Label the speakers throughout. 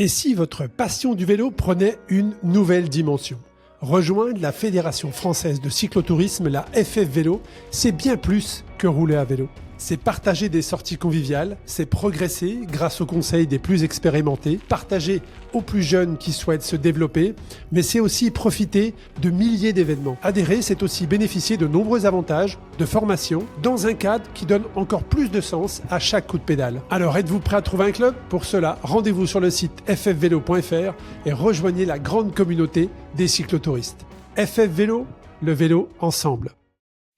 Speaker 1: Et si votre passion du vélo prenait une nouvelle dimension? Rejoindre la Fédération française de cyclotourisme, la FF Vélo, c'est bien plus que rouler à vélo. C'est partager des sorties conviviales, c'est progresser grâce aux conseils des plus expérimentés, partager aux plus jeunes qui souhaitent se développer, mais c'est aussi profiter de milliers d'événements. Adhérer, c'est aussi bénéficier de nombreux avantages, de formation, dans un cadre qui donne encore plus de sens à chaque coup de pédale. Alors êtes-vous prêt à trouver un club? Pour cela, rendez-vous sur le site ffvélo.fr et rejoignez la grande communauté des cyclotouristes. FF Vélo, le vélo ensemble.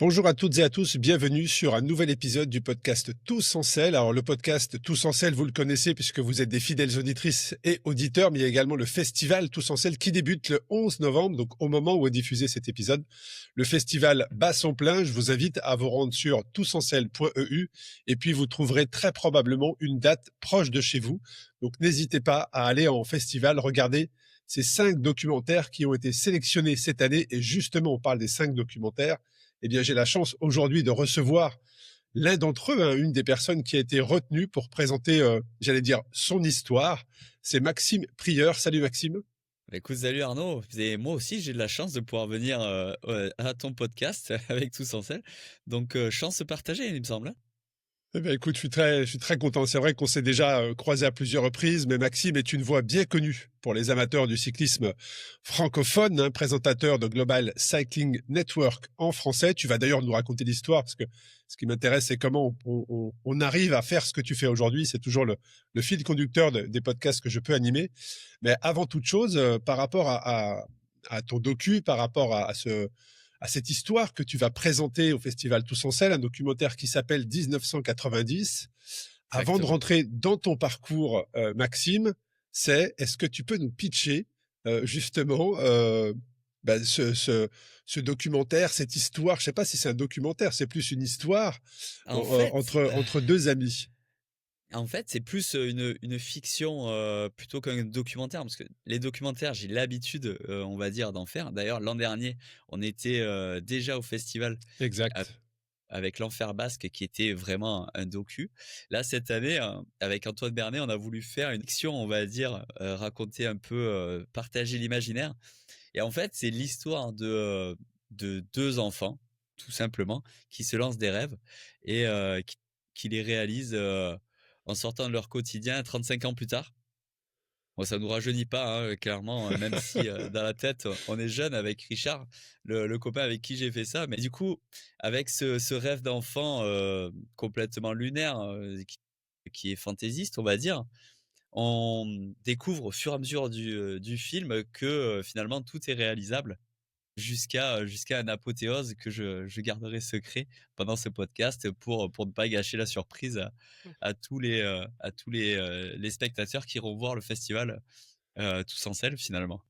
Speaker 2: Bonjour à toutes et à tous, bienvenue sur un nouvel épisode du podcast Tous en selle. Alors le podcast Tous en selle, vous le connaissez puisque vous êtes des fidèles auditrices et auditeurs, mais il y a également le festival Tous en selle qui débute le 11 novembre, donc au moment où est diffusé cet épisode. Le festival bat son plein, je vous invite à vous rendre sur tousencelle.eu et puis vous trouverez très probablement une date proche de chez vous. Donc n'hésitez pas à aller en festival, regarder ces 5 documentaires qui ont été sélectionnés cette année et justement on parle des 5 documentaires. Eh bien, j'ai la chance aujourd'hui de recevoir l'un d'entre eux, une des personnes qui a été retenue pour présenter, son histoire. C'est Maxime Prieur. Salut Maxime.
Speaker 3: Écoute, salut Arnaud. Et moi aussi, j'ai de la chance de pouvoir venir à ton podcast avec Tous en selle. Donc, chance partagée, il me semble.
Speaker 2: Eh bien, écoute, je suis très content. C'est vrai qu'on s'est déjà croisé à plusieurs reprises, mais Maxime est une voix bien connue pour les amateurs du cyclisme francophone, présentateur de Global Cycling Network en français. Tu vas d'ailleurs nous raconter l'histoire, parce que ce qui m'intéresse, c'est comment on arrive à faire ce que tu fais aujourd'hui. C'est toujours le fil conducteur des podcasts que je peux animer. Mais avant toute chose, par rapport à ton docu, par rapport à cette histoire que tu vas présenter au Festival Tous en selle, un documentaire qui s'appelle 1990. Avant de rentrer dans ton parcours, Maxime, est-ce que tu peux nous pitcher justement ce documentaire, cette histoire? Je ne sais pas si c'est un documentaire, c'est plus une histoire
Speaker 3: En fait,
Speaker 2: entre deux amis.
Speaker 3: c'est plus une fiction plutôt qu'un documentaire, parce que les documentaires, j'ai l'habitude, on va dire, d'en faire. D'ailleurs, l'an dernier, on était déjà au festival a-
Speaker 2: Exact.
Speaker 3: avec l'Enfer Basque, qui était vraiment un docu. Là, cette année, avec Antoine Bernet, on a voulu faire une fiction, on va dire, raconter un peu, partager l'imaginaire. Et en fait, c'est l'histoire de deux enfants, tout simplement, qui se lancent des rêves et qui les réalisent en sortant de leur quotidien 35 ans plus tard. Bon, ça nous rajeunit pas, clairement, même si dans la tête, on est jeune avec Richard, le copain avec qui j'ai fait ça. Mais du coup, avec ce rêve d'enfant complètement lunaire, qui est fantaisiste, on va dire, on découvre au fur et à mesure du film que finalement tout est réalisable jusqu'à un apothéose que je garderai secret pendant ce podcast pour ne pas gâcher la surprise à tous les spectateurs qui iront voir le festival Tous en selle finalement.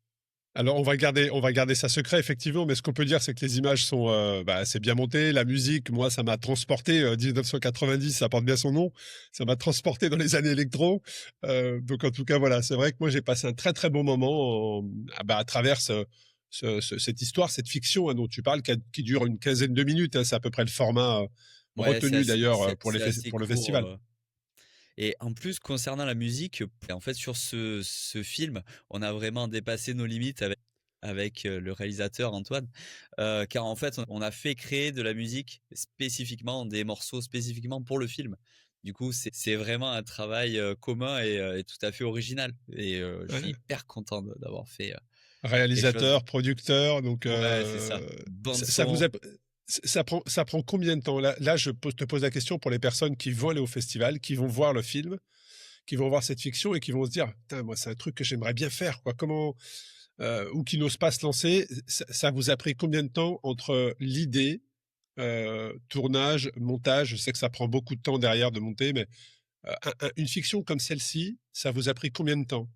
Speaker 2: Alors, on va garder ça secret, effectivement, mais ce qu'on peut dire, c'est que les images sont, c'est bien monté. La musique, moi, ça m'a transporté, 1990, ça porte bien son nom. Ça m'a transporté dans les années électro. Donc, en tout cas, voilà, c'est vrai que moi, j'ai passé un très, très bon moment à travers cette histoire, cette fiction dont tu parles, qui dure une quinzaine de minutes. C'est à peu près le format
Speaker 3: Ouais,
Speaker 2: retenu, d'ailleurs,
Speaker 3: c'est assez
Speaker 2: pour le
Speaker 3: court.
Speaker 2: festival.
Speaker 3: Et en plus, concernant la musique, en fait, sur ce film, on a vraiment dépassé nos limites avec le réalisateur Antoine, car en fait, on a fait créer de la musique spécifiquement, des morceaux spécifiquement pour le film. Du coup, c'est vraiment un travail commun et tout à fait original. Et je suis
Speaker 2: Ouais.
Speaker 3: hyper content d'avoir fait quelque chose.
Speaker 2: Réalisateur, producteur, donc
Speaker 3: Ouais, c'est ça. Bande
Speaker 2: ça vous
Speaker 3: son.
Speaker 2: a ça prend combien de temps? Là, te pose la question pour les personnes qui vont aller au festival, qui vont voir le film, qui vont voir cette fiction et qui vont se dire: «Putain, moi, c'est un truc que j'aimerais bien faire, quoi». Comment, ou qui n'osent pas se lancer. Ça vous a pris combien de temps entre l'idée, tournage, montage? Je sais que ça prend beaucoup de temps derrière de monter, mais, une fiction comme celle-ci, ça vous a pris combien de temps?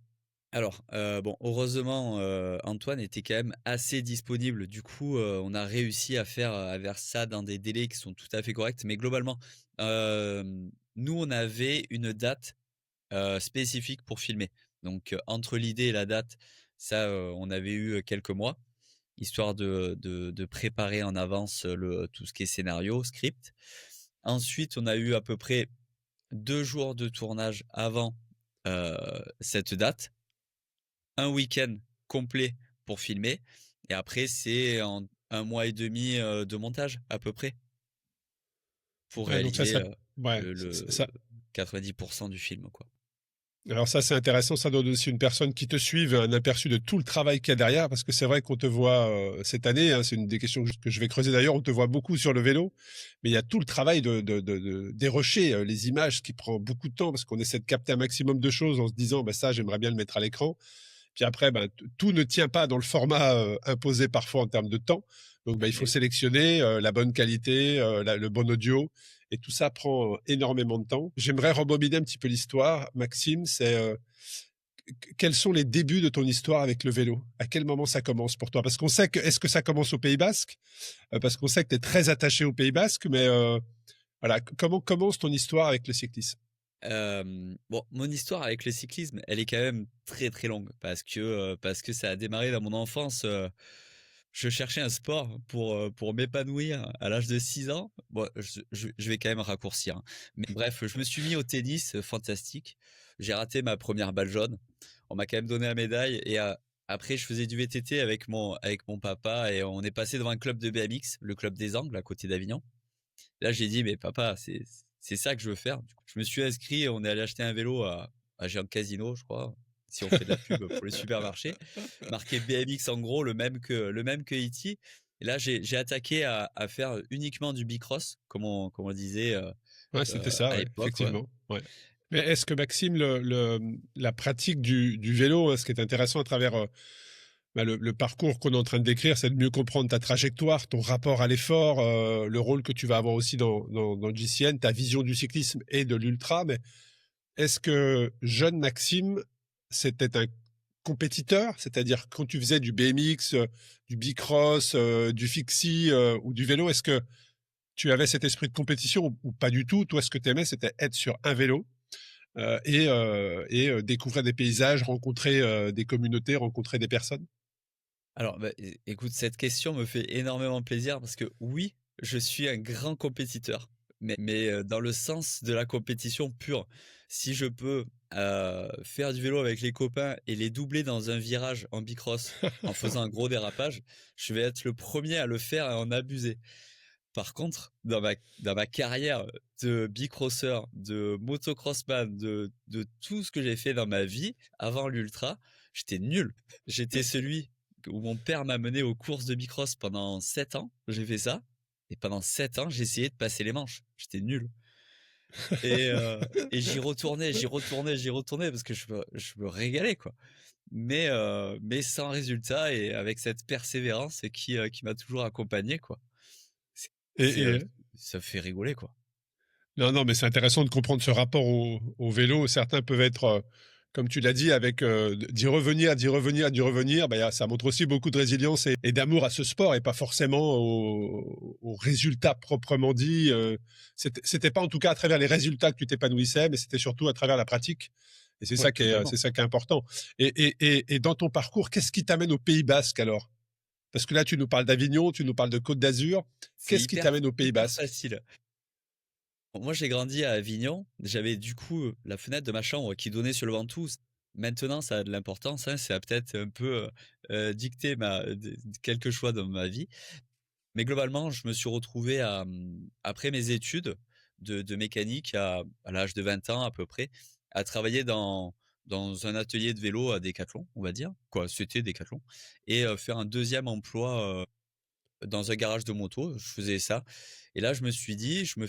Speaker 3: Alors, bon, heureusement, Antoine était quand même assez disponible. Du coup, on a réussi à faire ça dans des délais qui sont tout à fait corrects. Mais globalement, nous, on avait une date, spécifique pour filmer. Donc, entre l'idée et la date, ça, on avait eu, quelques mois, histoire de préparer en avance, tout ce qui est scénario, script. Ensuite, on a eu à peu près 2 jours de tournage avant, cette date. un week-end complet pour filmer et après c'est en 1 mois et demi, de montage à peu près pour
Speaker 2: Ouais, donc
Speaker 3: réaliser,
Speaker 2: ouais,
Speaker 3: le
Speaker 2: ça
Speaker 3: 90 du film, quoi.
Speaker 2: alors ça, c'est intéressant. Ça donne aussi une personne qui te suive un aperçu de tout le travail qu'il y a derrière, parce que c'est vrai qu'on te voit cette année, hein, c'est une des questions que je vais creuser d'ailleurs, on te voit beaucoup sur le vélo, mais il y a tout le travail de dérocher les images qui prend beaucoup de temps, parce qu'on essaie de capter un maximum de choses en se disant, bah, ça, j'aimerais bien le mettre à l'écran. Puis après, bah, tout ne tient pas dans le format imposé parfois en termes de temps. Donc, bah, il faut
Speaker 3: Et
Speaker 2: sélectionner la bonne qualité, le bon audio. Et tout ça prend énormément de temps. J'aimerais rembobiner un petit peu l'histoire. Maxime, c'est quels sont les débuts de ton histoire avec le vélo? À quel moment ça commence pour toi? Parce qu'on sait que, est-ce que ça commence au Pays Basque? Parce qu'on sait que tu es très attaché au Pays Basque, mais voilà, comment commence ton histoire avec le cyclisme?
Speaker 3: bon, mon histoire avec le cyclisme, elle est quand même très, très longue parce que ça a démarré dans mon enfance, je cherchais un sport pour m'épanouir à l'âge de 6 ans. Bon, je vais quand même raccourcir, hein. Mais bref, je me suis mis au tennis, fantastique. J'ai raté ma première balle jaune. On m'a quand même donné la médaille et après je faisais du VTT avec mon papa et on est passé devant un club de BMX, le club des Angles à côté d'Avignon. Là, j'ai dit: «Mais papa, c'est ça que je veux faire». Du coup, je me suis inscrit, on est allé acheter un vélo à Géant Casino, je crois, si on fait de la pub pour les supermarchés, marqué BMX en gros, le même que E.T. Et là, j'ai attaqué à faire uniquement du bicross, comme on disait,
Speaker 2: Ouais, c'était ça,
Speaker 3: à
Speaker 2: ouais,
Speaker 3: l'époque, ouais.
Speaker 2: effectivement. Ouais. Mais est-ce que Maxime, la pratique du vélo, ce qui est intéressant à travers bah, le parcours qu'on est en train de décrire, c'est de mieux comprendre ta trajectoire, ton rapport à l'effort, le rôle que tu vas avoir aussi dans JCN, ta vision du cyclisme et de l'ultra. Mais est-ce que jeune Maxime, c'était un compétiteur, c'est-à-dire quand tu faisais du BMX, du bicross, du fixie ou du vélo, est-ce que tu avais cet esprit de compétition ou pas du tout? Toi, ce que tu aimais, c'était être sur un vélo et découvrir des paysages, rencontrer des communautés, rencontrer des personnes?
Speaker 3: Alors, bah, écoute, cette question me fait énormément plaisir parce que oui, je suis un grand compétiteur, mais dans le sens de la compétition pure. Si je peux faire du vélo avec les copains et les doubler dans un virage en bicross en faisant un gros dérapage, je vais être le premier à le faire et à en abuser. Par contre, dans ma carrière de bicrosseur, de motocrossman, de tout ce que j'ai fait dans ma vie avant l'ultra, j'étais nul. J'étais celui où mon père m'a mené aux courses de bicross pendant 7 ans. J'ai fait ça. Et pendant 7 ans, j'essayais de passer les manches. J'étais nul. Et, euh, et j'y retournais parce que je me régalais, quoi. Mais sans résultat et avec cette persévérance qui m'a toujours accompagné, quoi. C'est,
Speaker 2: Et,
Speaker 3: c'est,
Speaker 2: et
Speaker 3: ça fait rigoler, quoi.
Speaker 2: non, non, mais c'est intéressant de comprendre ce rapport au vélo. Certains peuvent être, comme tu l'as dit, avec d'y revenir, d'y revenir, d'y revenir. Bah, ça montre aussi beaucoup de résilience et d'amour à ce sport et pas forcément au résultat proprement dit. C'était pas en tout cas à travers les résultats que tu t'épanouissais, mais c'était surtout à travers la pratique. Et
Speaker 3: Ouais, totalement.
Speaker 2: c'est ça qui est important. Et dans ton parcours, qu'est-ce qui t'amène au Pays Basque alors? Parce que là, tu nous parles d'Avignon, tu nous parles de Côte d'Azur.
Speaker 3: C'est
Speaker 2: Qu'est-ce qui t'amène au Pays
Speaker 3: hyper
Speaker 2: Basque?
Speaker 3: facile. Moi, j'ai grandi à Avignon. J'avais du coup la fenêtre de ma chambre qui donnait sur le Ventoux. Maintenant, ça a de l'importance, hein. Ça a peut-être un peu dicté quelques choix dans ma vie. Mais globalement, je me suis retrouvé après mes études de mécanique à l'âge de 20 ans à peu près, à travailler dans un atelier de vélo à Decathlon, on va dire. Quoi, c'était Decathlon. Et faire un deuxième emploi dans un garage de moto. Je faisais ça. Et là, je me suis dit, je me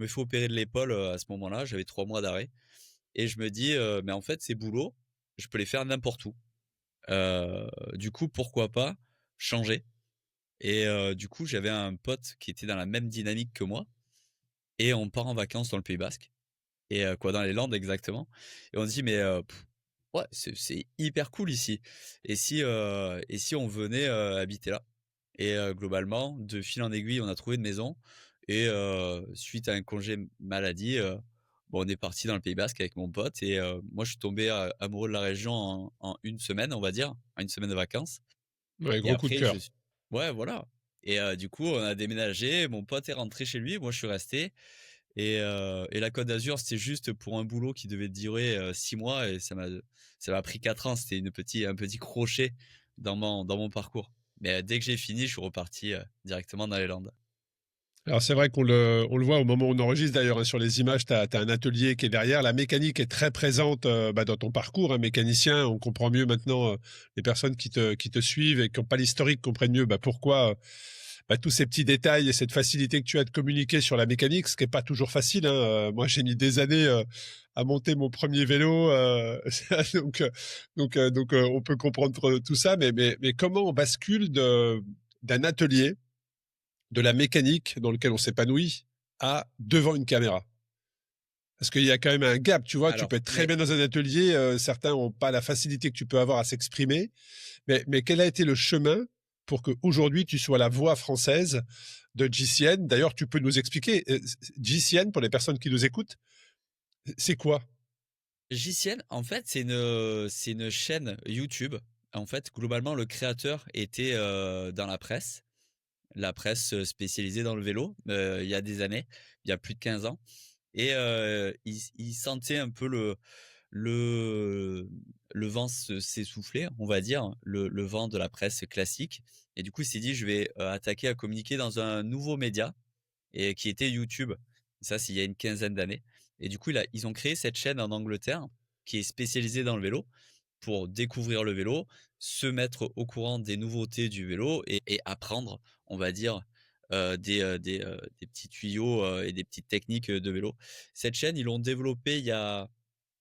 Speaker 3: fais opérer de l'épaule à ce moment-là. J'avais 3 mois d'arrêt. Et je me dis, mais en fait, ces boulots, je peux les faire n'importe où. Du coup, pourquoi pas changer? Et du coup, j'avais un pote qui était dans la même dynamique que moi et on part en vacances dans le Pays Basque et quoi, dans les Landes exactement et on se dit: «Mais ouais, c'est hyper cool ici et si on venait, habiter là?» Et globalement, de fil en aiguille, on a trouvé une maison et suite à un congé maladie, bon, on est parti dans le Pays Basque avec mon pote et moi, je suis tombé a amoureux de la région en 1 semaine, on va dire, en 1 semaine de vacances.
Speaker 2: Ouais,
Speaker 3: Et
Speaker 2: gros coup de
Speaker 3: après je
Speaker 2: cœur.
Speaker 3: suis ouais, voilà. Et du coup, on a déménagé, mon pote est rentré chez lui, moi je suis resté Et la Côte d'Azur, c'était juste pour un boulot qui devait durer 6 mois et ça m'a pris 4 ans. C'était un petit crochet dans mon parcours. Mais dès que j'ai fini, je suis reparti directement dans les Landes.
Speaker 2: Alors c'est vrai qu'on le voit au moment où on enregistre d'ailleurs, hein, sur les images, tu as un atelier qui est derrière. La mécanique est très présente dans ton parcours, hein, mécanicien. On comprend mieux maintenant, les personnes qui te suivent et qui n'ont pas l'historique comprennent mieux pourquoi tous ces petits détails et cette facilité que tu as de communiquer sur la mécanique, ce qui n'est pas toujours facile, hein. Moi j'ai mis des années à monter mon premier vélo, donc on peut comprendre tout ça, mais comment on bascule d'un atelier de la mécanique dans lequel on s'épanouit à devant une caméra? Parce qu'il y a quand même un gap, tu vois, tu
Speaker 3: Alors,
Speaker 2: peux être très
Speaker 3: mais
Speaker 2: bien dans un atelier, certains n'ont pas la facilité que tu peux avoir à s'exprimer, mais quel a été le chemin pour qu'aujourd'hui tu sois la voix française de GCN? D'ailleurs, tu peux nous expliquer, GCN, pour les personnes qui nous écoutent, c'est quoi?
Speaker 3: JCN, en fait, c'est une chaîne YouTube. En fait, globalement, le créateur était dans la presse spécialisée dans le vélo, il y a des années, il y a plus de 15 ans. Et il sentait un peu le le vent s'essouffler, on va dire, le vent de la presse classique. Et du coup, il s'est dit: «Je vais attaquer à communiquer dans un nouveau média», et qui était YouTube. Ça, c'est il y a une quinzaine d'années. Et du coup, ils ont créé cette chaîne en Angleterre qui est spécialisée dans le vélo pour découvrir le vélo, se mettre au courant des nouveautés du vélo et apprendre, on va dire, des petits tuyaux et des petites techniques de vélo. Cette chaîne, ils l'ont développée il y a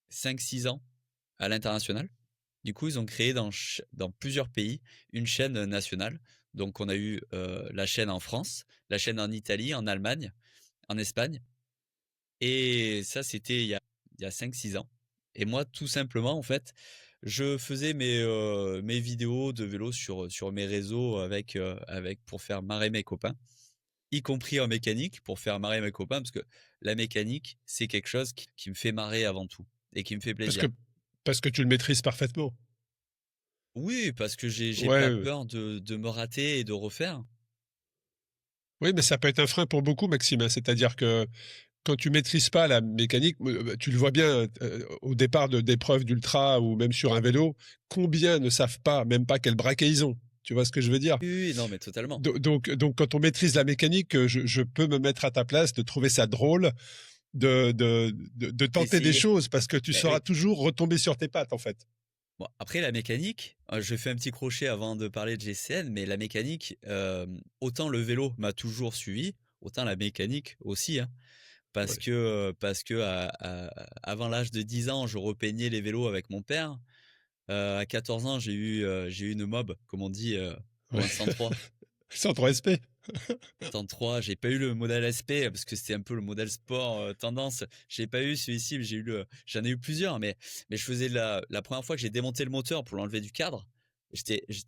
Speaker 3: 5 6 ans à l'international. Du coup, ils ont créé dans plusieurs pays une chaîne nationale. Donc, on a eu la chaîne en France, la chaîne en Italie, en Allemagne, en Espagne. Et ça, c'était il y a 5 6 ans. Et moi, tout simplement, en fait, je faisais mes vidéos de vélo sur mes réseaux pour faire marrer mes copains, y compris en mécanique, pour faire marrer mes copains, parce que la mécanique, c'est quelque chose qui me fait marrer avant tout et qui me fait
Speaker 2: Parce que
Speaker 3: plaisir.
Speaker 2: parce que tu le maîtrises parfaitement.
Speaker 3: Oui, parce que j'ai
Speaker 2: Ouais,
Speaker 3: pas
Speaker 2: ouais, ouais.
Speaker 3: peur de me rater et de refaire.
Speaker 2: Oui, mais ça peut être un frein pour beaucoup, Maxime, hein. C'est-à-dire que quand tu maîtrises pas la mécanique, tu le vois bien au départ d'épreuves d'ultra ou même sur un vélo, combien ne savent pas, même pas quel braquet ils ont. Tu vois ce que je veux dire?
Speaker 3: Oui, oui, non, mais totalement.
Speaker 2: Donc, quand on maîtrise la mécanique, je peux me mettre à ta place, de trouver ça drôle, de tenter des
Speaker 3: D'essayer.
Speaker 2: choses parce que tu
Speaker 3: Eh
Speaker 2: sauras
Speaker 3: oui.
Speaker 2: toujours retomber sur tes pattes, en fait.
Speaker 3: Bon, après la mécanique, je fais un petit crochet avant de parler de GCN, mais la mécanique, autant le vélo m'a toujours suivi, autant la mécanique aussi, hein.
Speaker 2: Ouais.
Speaker 3: Parce que avant l'âge de 10 ans, je repeignais les vélos avec mon père. À 14 ans, j'ai eu une mob, comme on dit, ou
Speaker 2: Ouais.
Speaker 3: un 103.
Speaker 2: Sans trop respect.
Speaker 3: 103, j'ai pas eu le modèle SP parce que c'était un peu le modèle sport tendance. J'ai pas eu celui-ci, mais j'en ai eu plusieurs. Mais je faisais la première fois que j'ai démonté le moteur pour l'enlever du cadre,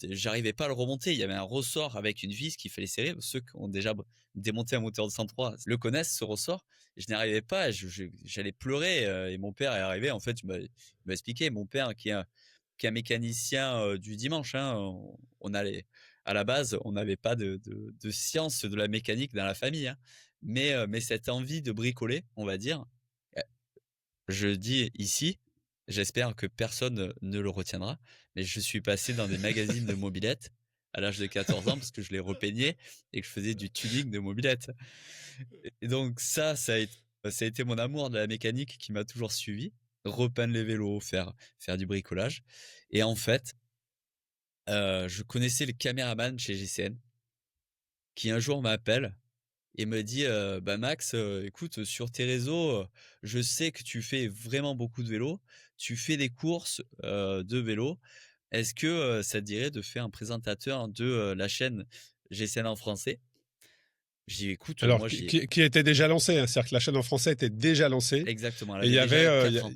Speaker 3: j'arrivais pas à le remonter. Il y avait un ressort avec une vis qu'il fallait serrer. Ceux qui ont déjà démonté un moteur de 103 le connaissent, ce ressort. Et je n'y arrivais pas. J'allais pleurer et mon père est arrivé. En fait, il m'a expliqué. Mon père qui est un mécanicien du dimanche, hein, on a à la base, on n'avait pas de science de la mécanique dans la famille, hein. Mais cette envie de bricoler, on va dire, heu, je dis ici, j'espère que personne ne le retiendra, mais je suis passé dans des magazines de mobylettes à l'âge de 14 ans parce que je les repeignais et que je faisais du tuning de mobylettes. Et donc ça a été mon amour de la mécanique qui m'a toujours suivi. Repeindre les vélos, faire du bricolage. Et en fait, je connaissais le caméraman chez GCN qui un jour m'appelle et me dit, «Bah, Max, écoute, sur tes réseaux, je sais que tu fais vraiment beaucoup de vélo. Tu fais des courses, de vélo. Est-ce que, ça te dirait de faire un présentateur de, la chaîne GCN en français?» J'ai dit: «Écoute,
Speaker 2: Alors,
Speaker 3: moi
Speaker 2: qui,
Speaker 3: j'ai»
Speaker 2: qui- qui était déjà lancé, hein. C'est-à-dire que la chaîne en français était déjà lancée.
Speaker 3: exactement, elle
Speaker 2: Et il
Speaker 3: avait
Speaker 2: y avait,
Speaker 3: déjà 4 ans.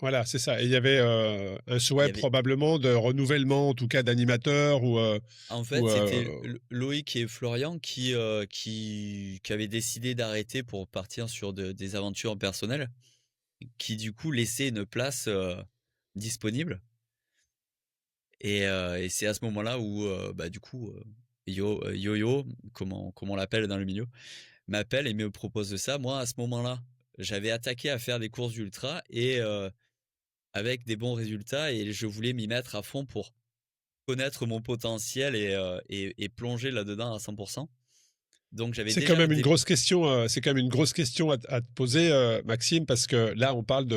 Speaker 2: voilà, c'est ça. Et il y avait un
Speaker 3: Il y
Speaker 2: souhait
Speaker 3: avait
Speaker 2: probablement de renouvellement, en tout cas d'animateur
Speaker 3: En
Speaker 2: ou
Speaker 3: fait, c'était Loïc et Florian qui avaient décidé d'arrêter pour partir sur des aventures personnelles, qui du coup laissaient une place, disponible. Et c'est à ce moment-là où, bah, du coup, Yo-Yo, comme on l'appelle dans le milieu, m'appelle et me propose ça. Moi, à ce moment-là, j'avais attaqué à faire des courses d'ultra et avec des bons résultats et je voulais m'y mettre à fond pour connaître mon potentiel et plonger là-dedans à 100%. Donc j'avais
Speaker 2: C'est quand
Speaker 3: déjà
Speaker 2: même une grosse question. C'est quand même une grosse question à te poser, Maxime, parce que là, on parle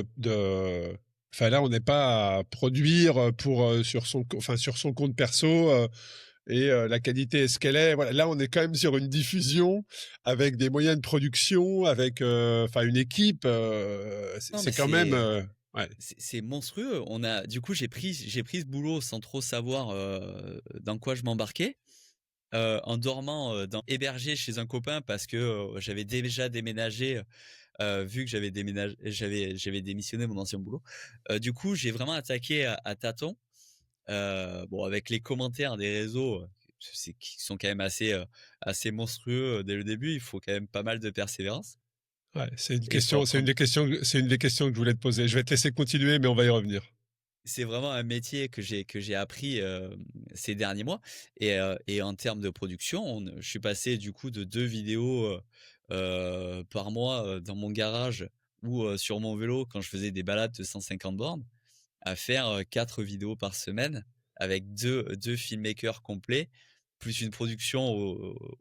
Speaker 2: enfin là, on n'est pas à produire pour sur son compte perso et la qualité est ce qu'elle est. Voilà, là, on est quand même sur une diffusion avec des moyens de production, avec enfin une équipe.
Speaker 3: non, mais
Speaker 2: C'est quand même ouais.
Speaker 3: c'est monstrueux. Du coup, j'ai pris ce boulot sans trop savoir dans quoi je m'embarquais. En dormant hébergé chez un copain parce que j'avais déjà déménagé, vu que j'avais démissionné de mon ancien boulot. Du coup, j'ai vraiment attaqué à tâtons. Bon, avec les commentaires des réseaux, qui sont quand même assez monstrueux dès le début. Il faut quand même pas mal de persévérance
Speaker 2: Ouais, c'est une
Speaker 3: et il faut
Speaker 2: question,
Speaker 3: apprendre.
Speaker 2: c'est une des questions que je voulais te poser. Je vais te laisser continuer, mais on va y revenir.
Speaker 3: C'est vraiment un métier que j'ai appris ces derniers mois et en termes de production, je suis passé du coup de 2 vidéos par mois dans mon garage ou sur mon vélo quand je faisais des balades de 150 bornes à faire 4 vidéos par semaine avec deux filmmakers complets, plus une production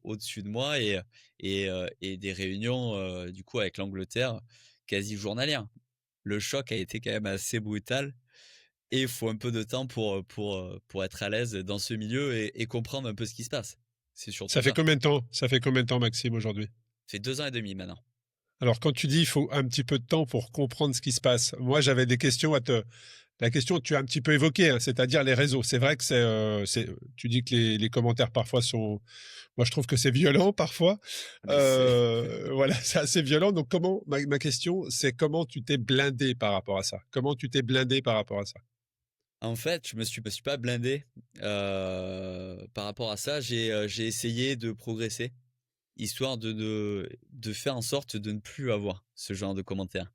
Speaker 3: au-dessus de moi et des réunions du coup avec l'Angleterre quasi journalières. Le choc a été quand même assez brutal et il faut un peu de temps pour être à l'aise dans ce milieu et comprendre un peu ce qui se passe. C'est surtout
Speaker 2: Ça fait
Speaker 3: ça.
Speaker 2: combien de temps? Ça fait combien de temps, Maxime, aujourd'hui?
Speaker 3: Ça fait 2 ans et demi maintenant.
Speaker 2: Alors, quand tu dis il faut un petit peu de temps pour comprendre ce qui se passe, moi, j'avais des questions à te. La question que tu as un petit peu évoquée, hein, c'est-à-dire les réseaux. C'est vrai que tu dis que les commentaires parfois sont. Moi, je trouve que c'est violent parfois.
Speaker 3: Mais c'est
Speaker 2: Voilà, c'est assez violent. Donc, ma question, c'est comment tu t'es blindé par rapport à ça? Comment tu t'es blindé par rapport à ça?
Speaker 3: En fait, je me suis pas blindé, par rapport à ça. J'ai essayé de progresser, histoire de faire en sorte de ne plus avoir ce genre de commentaires.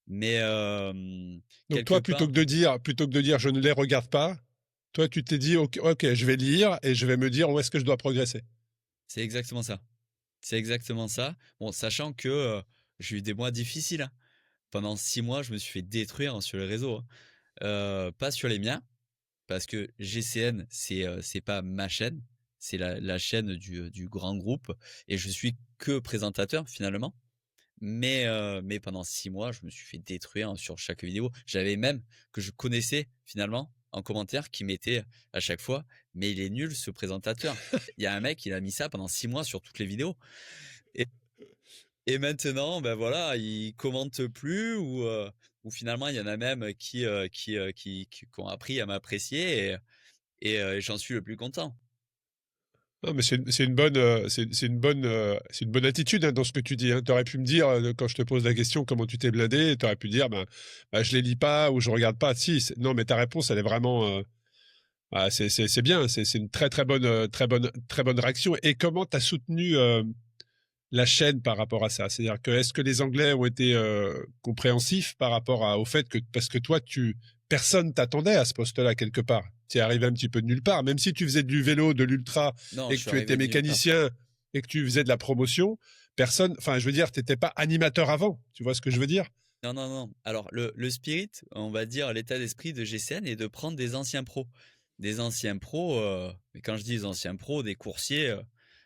Speaker 3: Mais
Speaker 2: Donc,
Speaker 3: quelque
Speaker 2: toi,
Speaker 3: part
Speaker 2: plutôt que de dire je ne les regarde pas, toi, tu t'es dit ok, je vais lire et je vais me dire où est-ce que je dois progresser.
Speaker 3: c'est exactement ça. C'est exactement ça. Bon, sachant que, j'ai eu des mois difficiles, hein. Pendant 6 mois, je me suis fait détruire sur les réseaux, hein. Pas sur les miens, parce que GCN, c'est pas ma chaîne, c'est la chaîne du grand groupe et je suis que présentateur finalement. Mais pendant 6 mois, je me suis fait détruire sur chaque vidéo. J'avais même que je connaissais finalement en commentaire qui mettait à chaque fois: «Mais il est nul ce présentateur». Il y a un mec, il a mis ça pendant 6 mois sur toutes les vidéos et et maintenant, ben voilà, il commente plus ou finalement il y en a même qui ont appris à m'apprécier et j'en suis le plus content.
Speaker 2: Non, mais c'est une bonne, c'est une bonne attitude hein, dans ce que tu dis. Hein. Tu aurais pu me dire, quand je te pose la question, comment tu t'es blindé, tu aurais pu dire, ben, je les lis pas ou je regarde pas. Si, non, mais ta réponse, elle est vraiment, c'est bien. C'est une très bonne réaction. Et comment tu as soutenu la chaîne par rapport à ça? C'est-à-dire que est-ce que les Anglais ont été compréhensifs par rapport au fait que parce que toi personne t'attendait à ce poste-là quelque part. Tu es arrivé un petit peu de nulle part, même si tu faisais du vélo, de l'ultra
Speaker 3: Non,
Speaker 2: et
Speaker 3: je
Speaker 2: que
Speaker 3: suis
Speaker 2: tu étais
Speaker 3: arrivé de nulle part.
Speaker 2: mécanicien et que tu faisais de la promotion, personne. Enfin, je veux dire, t'étais pas animateur avant. Tu vois ce que je veux dire?
Speaker 3: Non, non, non. Alors le spirit, on va dire l'état d'esprit de GCN est de prendre des anciens pros. Des anciens pros, mais quand je dis des anciens pros, des coursiers,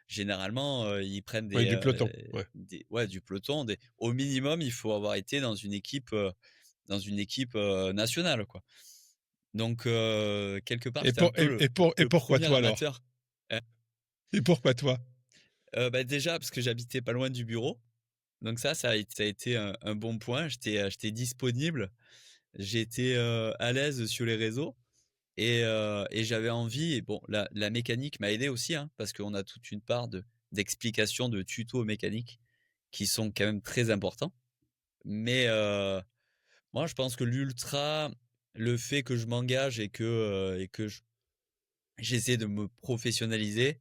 Speaker 3: généralement, ils prennent
Speaker 2: Oui, du peloton. Ouais.
Speaker 3: du peloton, au minimum, il faut avoir été dans une équipe, nationale, quoi. Donc quelque part, j'étais un peu
Speaker 2: Et
Speaker 3: le
Speaker 2: pourquoi
Speaker 3: 1er
Speaker 2: toi alors?
Speaker 3: amateur.
Speaker 2: Et pourquoi toi?
Speaker 3: Bah, déjà parce que j'habitais pas loin du bureau, donc ça a été un bon point. J'étais disponible, j'étais, à l'aise sur les réseaux et j'avais envie et bon la mécanique m'a aidé aussi, hein, parce qu'on a toute une part d'explications, de tutos mécaniques qui sont quand même très importants. Mais moi je pense que l'ultra, le fait que je m'engage et que j'essaie de me professionnaliser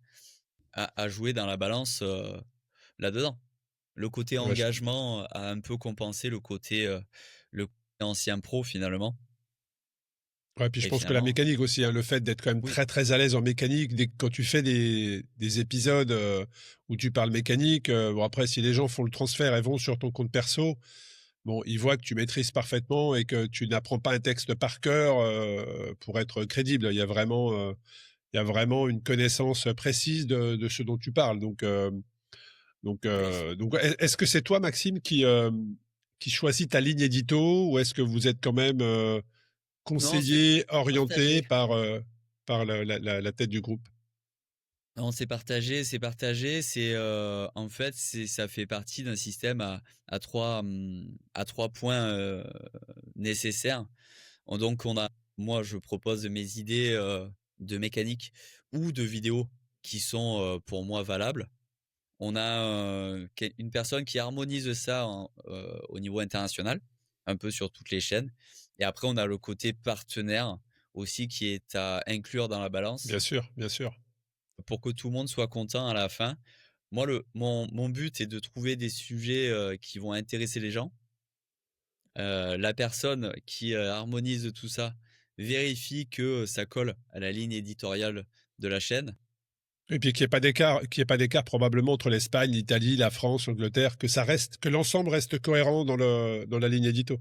Speaker 3: a joué dans la balance, là-dedans. Le côté
Speaker 2: Ouais,
Speaker 3: engagement a un peu compensé le côté ancien pro finalement.
Speaker 2: Ouais, puis je
Speaker 3: Et
Speaker 2: pense que la
Speaker 3: finalement,
Speaker 2: mécanique aussi, hein, le fait d'être quand même
Speaker 3: oui,
Speaker 2: très très à l'aise en mécanique, quand tu fais des épisodes où tu parles mécanique, bon après si les gens font le transfert et vont sur ton compte perso, bon ils voient que tu maîtrises parfaitement et que tu n'apprends pas un texte par cœur pour être crédible. Il y a vraiment une connaissance précise de ce dont tu parles.
Speaker 3: oui.
Speaker 2: Donc est-ce que c'est toi Maxime qui choisis ta ligne édito ou est-ce que vous êtes quand même
Speaker 3: Non,
Speaker 2: conseillé,
Speaker 3: c'est
Speaker 2: orienté
Speaker 3: partagé.
Speaker 2: par la tête du groupe.
Speaker 3: Non, c'est partagé, c'est partagé. En fait, ça fait partie d'un système à 3 points, nécessaires. Donc moi, je propose mes idées, de mécanique ou de vidéos qui sont, pour moi valables. On a, une personne qui harmonise ça au niveau international, un peu sur toutes les chaînes et après on a le côté partenaire aussi qui est à inclure dans la balance
Speaker 2: Bien sûr, bien sûr.
Speaker 3: pour que tout le monde soit content à la fin. Moi, mon but est de trouver des sujets, qui vont intéresser les gens. La personne qui, harmonise tout ça vérifie que ça colle à la ligne éditoriale de la chaîne.
Speaker 2: Et puis qu'il y ait pas d'écart probablement entre l'Espagne, l'Italie, la France, l'Angleterre, que l'ensemble reste cohérent dans la ligne édito.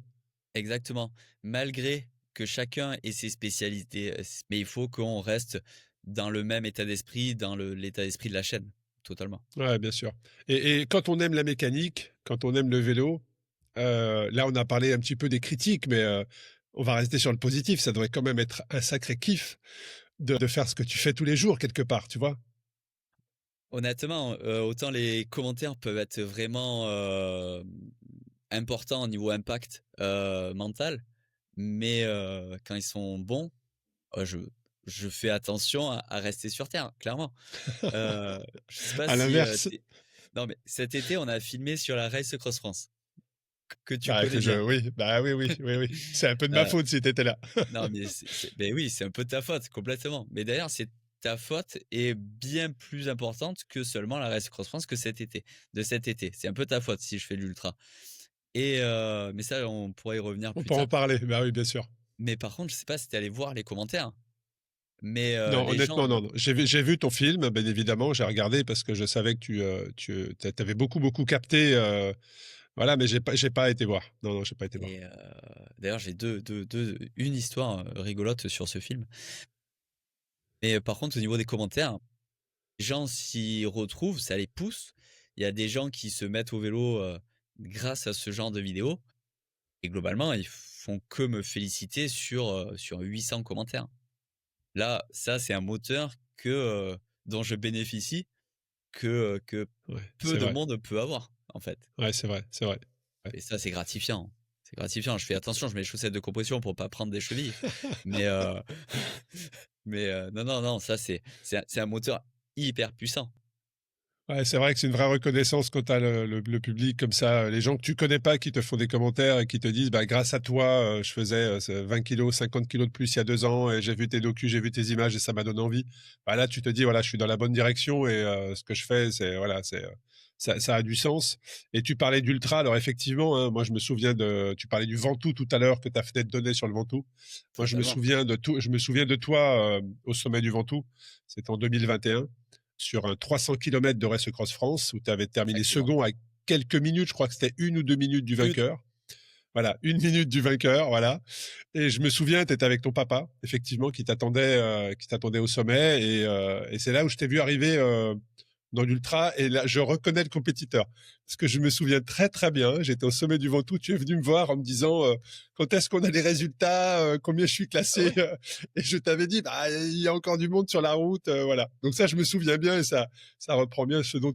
Speaker 3: Exactement. Malgré que chacun ait ses spécialités, mais il faut qu'on reste dans le même état d'esprit, dans l'état d'esprit de la chaîne, totalement.
Speaker 2: Ouais, bien sûr. Et quand on aime la mécanique, quand on aime le vélo, là on a parlé un petit peu des critiques, mais on va rester sur le positif. Ça devrait quand même être un sacré kiff de faire ce que tu fais tous les jours quelque part, tu vois.
Speaker 3: Honnêtement, autant les commentaires peuvent être vraiment, importants au niveau impact, mental, mais quand ils sont bons, je fais attention à rester sur terre, clairement. Je sais pas
Speaker 2: À
Speaker 3: si,
Speaker 2: l'inverse,
Speaker 3: non, mais cet été, on a filmé sur la Race Cross France, que tu
Speaker 2: bah,
Speaker 3: connais bien.
Speaker 2: oui, bah oui, oui, oui, oui. C'est un peu de ma
Speaker 3: Heu,
Speaker 2: faute si t'étais là.
Speaker 3: non, mais oui, c'est un peu de ta faute, complètement. Mais d'ailleurs, c'est ta faute est bien plus importante que seulement la Race Cross France que cet été. C'est un peu ta faute si je fais de l'ultra mais ça, on pourrait y revenir
Speaker 2: On
Speaker 3: plus
Speaker 2: peut en
Speaker 3: tard.
Speaker 2: parler. Bah oui, bien sûr.
Speaker 3: Mais par contre, je sais pas si tu allé voir les commentaires, mais
Speaker 2: Non,
Speaker 3: les gens
Speaker 2: honnêtement, non, non. J'ai vu ton film, bien évidemment, j'ai regardé parce que je savais que tu avais beaucoup, beaucoup capté, voilà, mais j'ai pas été voir. Non, non, j'ai pas été voir.
Speaker 3: et d'ailleurs, j'ai une histoire, rigolote sur ce film. Mais par contre, au niveau des commentaires, les gens s'y retrouvent, ça les pousse. Il y a des gens qui se mettent au vélo, grâce à ce genre de vidéos et globalement, ils font que me féliciter sur 800 commentaires. Là, ça, c'est un moteur dont je bénéficie que
Speaker 2: Ouais,
Speaker 3: peu
Speaker 2: c'est
Speaker 3: de
Speaker 2: vrai.
Speaker 3: monde peut avoir, en fait.
Speaker 2: Ouais, c'est vrai, c'est vrai. Ouais.
Speaker 3: Et ça, c'est gratifiant. C'est gratifiant. Je fais attention, je mets les chaussettes de compression pour pas prendre des chevilles. Mais, non, non, non, ça, c'est un moteur hyper puissant.
Speaker 2: Ouais, c'est vrai que c'est une vraie reconnaissance quand tu as le public comme ça, les gens que tu connais pas qui te font des commentaires et qui te disent, bah, grâce à toi, je faisais 20 kilos, 50 kilos de plus il y a 2 ans et j'ai vu tes docus, j'ai vu tes images et ça m'a donné envie. Bah, là, tu te dis, voilà, je suis dans la bonne direction et ce que je fais, ça a du sens. Et tu parlais d'ultra, alors effectivement, hein, moi je me souviens tu parlais du Ventoux tout à l'heure, que ta fenêtre donnait sur le Ventoux. Moi,
Speaker 3: Totalement.
Speaker 2: je me souviens de toi au sommet du Ventoux. C'était en 2021 sur un 300 km de Race Cross France où tu avais terminé
Speaker 3: Exactement.
Speaker 2: second à quelques minutes, je crois que c'était 1 ou 2 minutes du
Speaker 3: Une
Speaker 2: vainqueur. Voilà, 1 minute du vainqueur, voilà. Et je me souviens, tu étais avec ton papa, effectivement, qui t'attendait au sommet. Et c'est là où je t'ai vu arriver dans l'ultra. Et là, je reconnais le compétiteur. Parce que je me souviens très, très bien. J'étais au sommet du Ventoux. Tu es venu me voir en me disant quand est-ce qu'on a les résultats, combien je suis
Speaker 3: ah
Speaker 2: classé.
Speaker 3: ouais?
Speaker 2: Et je t'avais dit, bah, il y a encore du monde sur la route. Voilà. Donc ça, je me souviens bien et ça reprend bien ce dont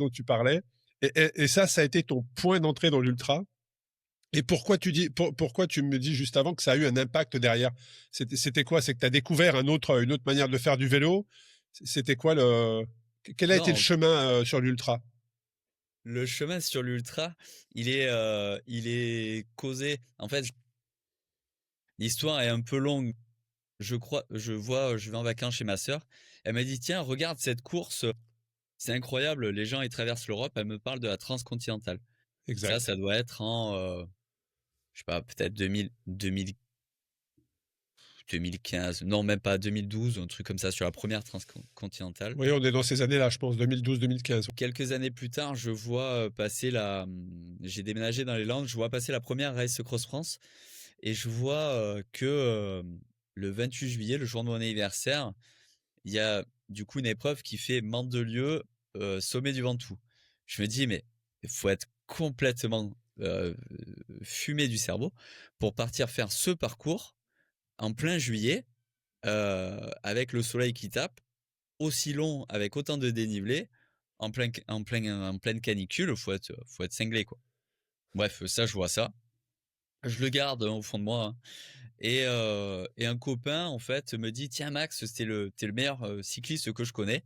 Speaker 2: tu parlais. Et ça a été ton point d'entrée dans l'ultra. Et pourquoi tu me dis juste avant que ça a eu un impact derrière? C'était quoi? C'est que tu as découvert une autre manière de faire du vélo? C'était quoi quel a été le
Speaker 3: Non,
Speaker 2: chemin sur l'ultra?
Speaker 3: le chemin sur l'ultra, il est causé en fait, l'histoire est un peu longue. Je vais en vacances chez ma sœur. Elle m'a dit: «Tiens, regarde cette course, c'est incroyable, les gens, ils traversent l'Europe». Elle me parle de la transcontinentale.
Speaker 2: Exact.
Speaker 3: Ça doit être en, je sais pas, peut-être 2000 2015, non même pas 2012, un truc comme ça sur la première transcontinentale.
Speaker 2: Oui, on est dans ces années-là, je pense, 2012-2015.
Speaker 3: Quelques années plus tard, je vois passer j'ai déménagé dans les Landes, je vois passer la première Race Cross France et je vois que le 28 juillet, le jour de mon anniversaire, il y a du coup une épreuve qui fait Mandelieu, sommet du Ventoux. Je me dis, mais il faut être complètement fumé du cerveau pour partir faire ce parcours en plein juillet, avec le soleil qui tape, aussi long, avec autant de dénivelé, en pleine canicule, faut être cinglé, quoi. Bref, ça, je vois ça. Je le garde au fond de moi, hein. Et un copain, en fait, me dit: «Tiens Max, t'es le meilleur, cycliste que je connais.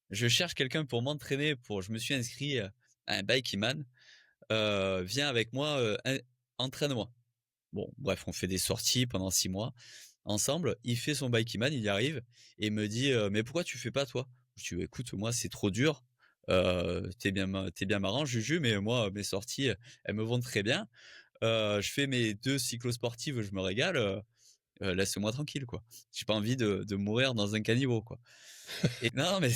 Speaker 3: Je cherche quelqu'un pour m'entraîner je me suis inscrit, à un Bikeman, viens avec moi, entraîne-moi». Bon, bref, on fait des sorties pendant 6 mois ensemble. Il fait son Bikeman, il y arrive et il me dit: «Mais pourquoi tu fais pas toi?» Je dis: «Bah, écoute, moi, c'est trop dur. Tu bien marrant, Juju, mais moi, mes sorties, elles me vont très bien. Je fais mes 2 cyclosportives, je me régale, laisse-moi tranquille, quoi. J'ai pas envie de mourir dans un caniveau, quoi». Et non, mais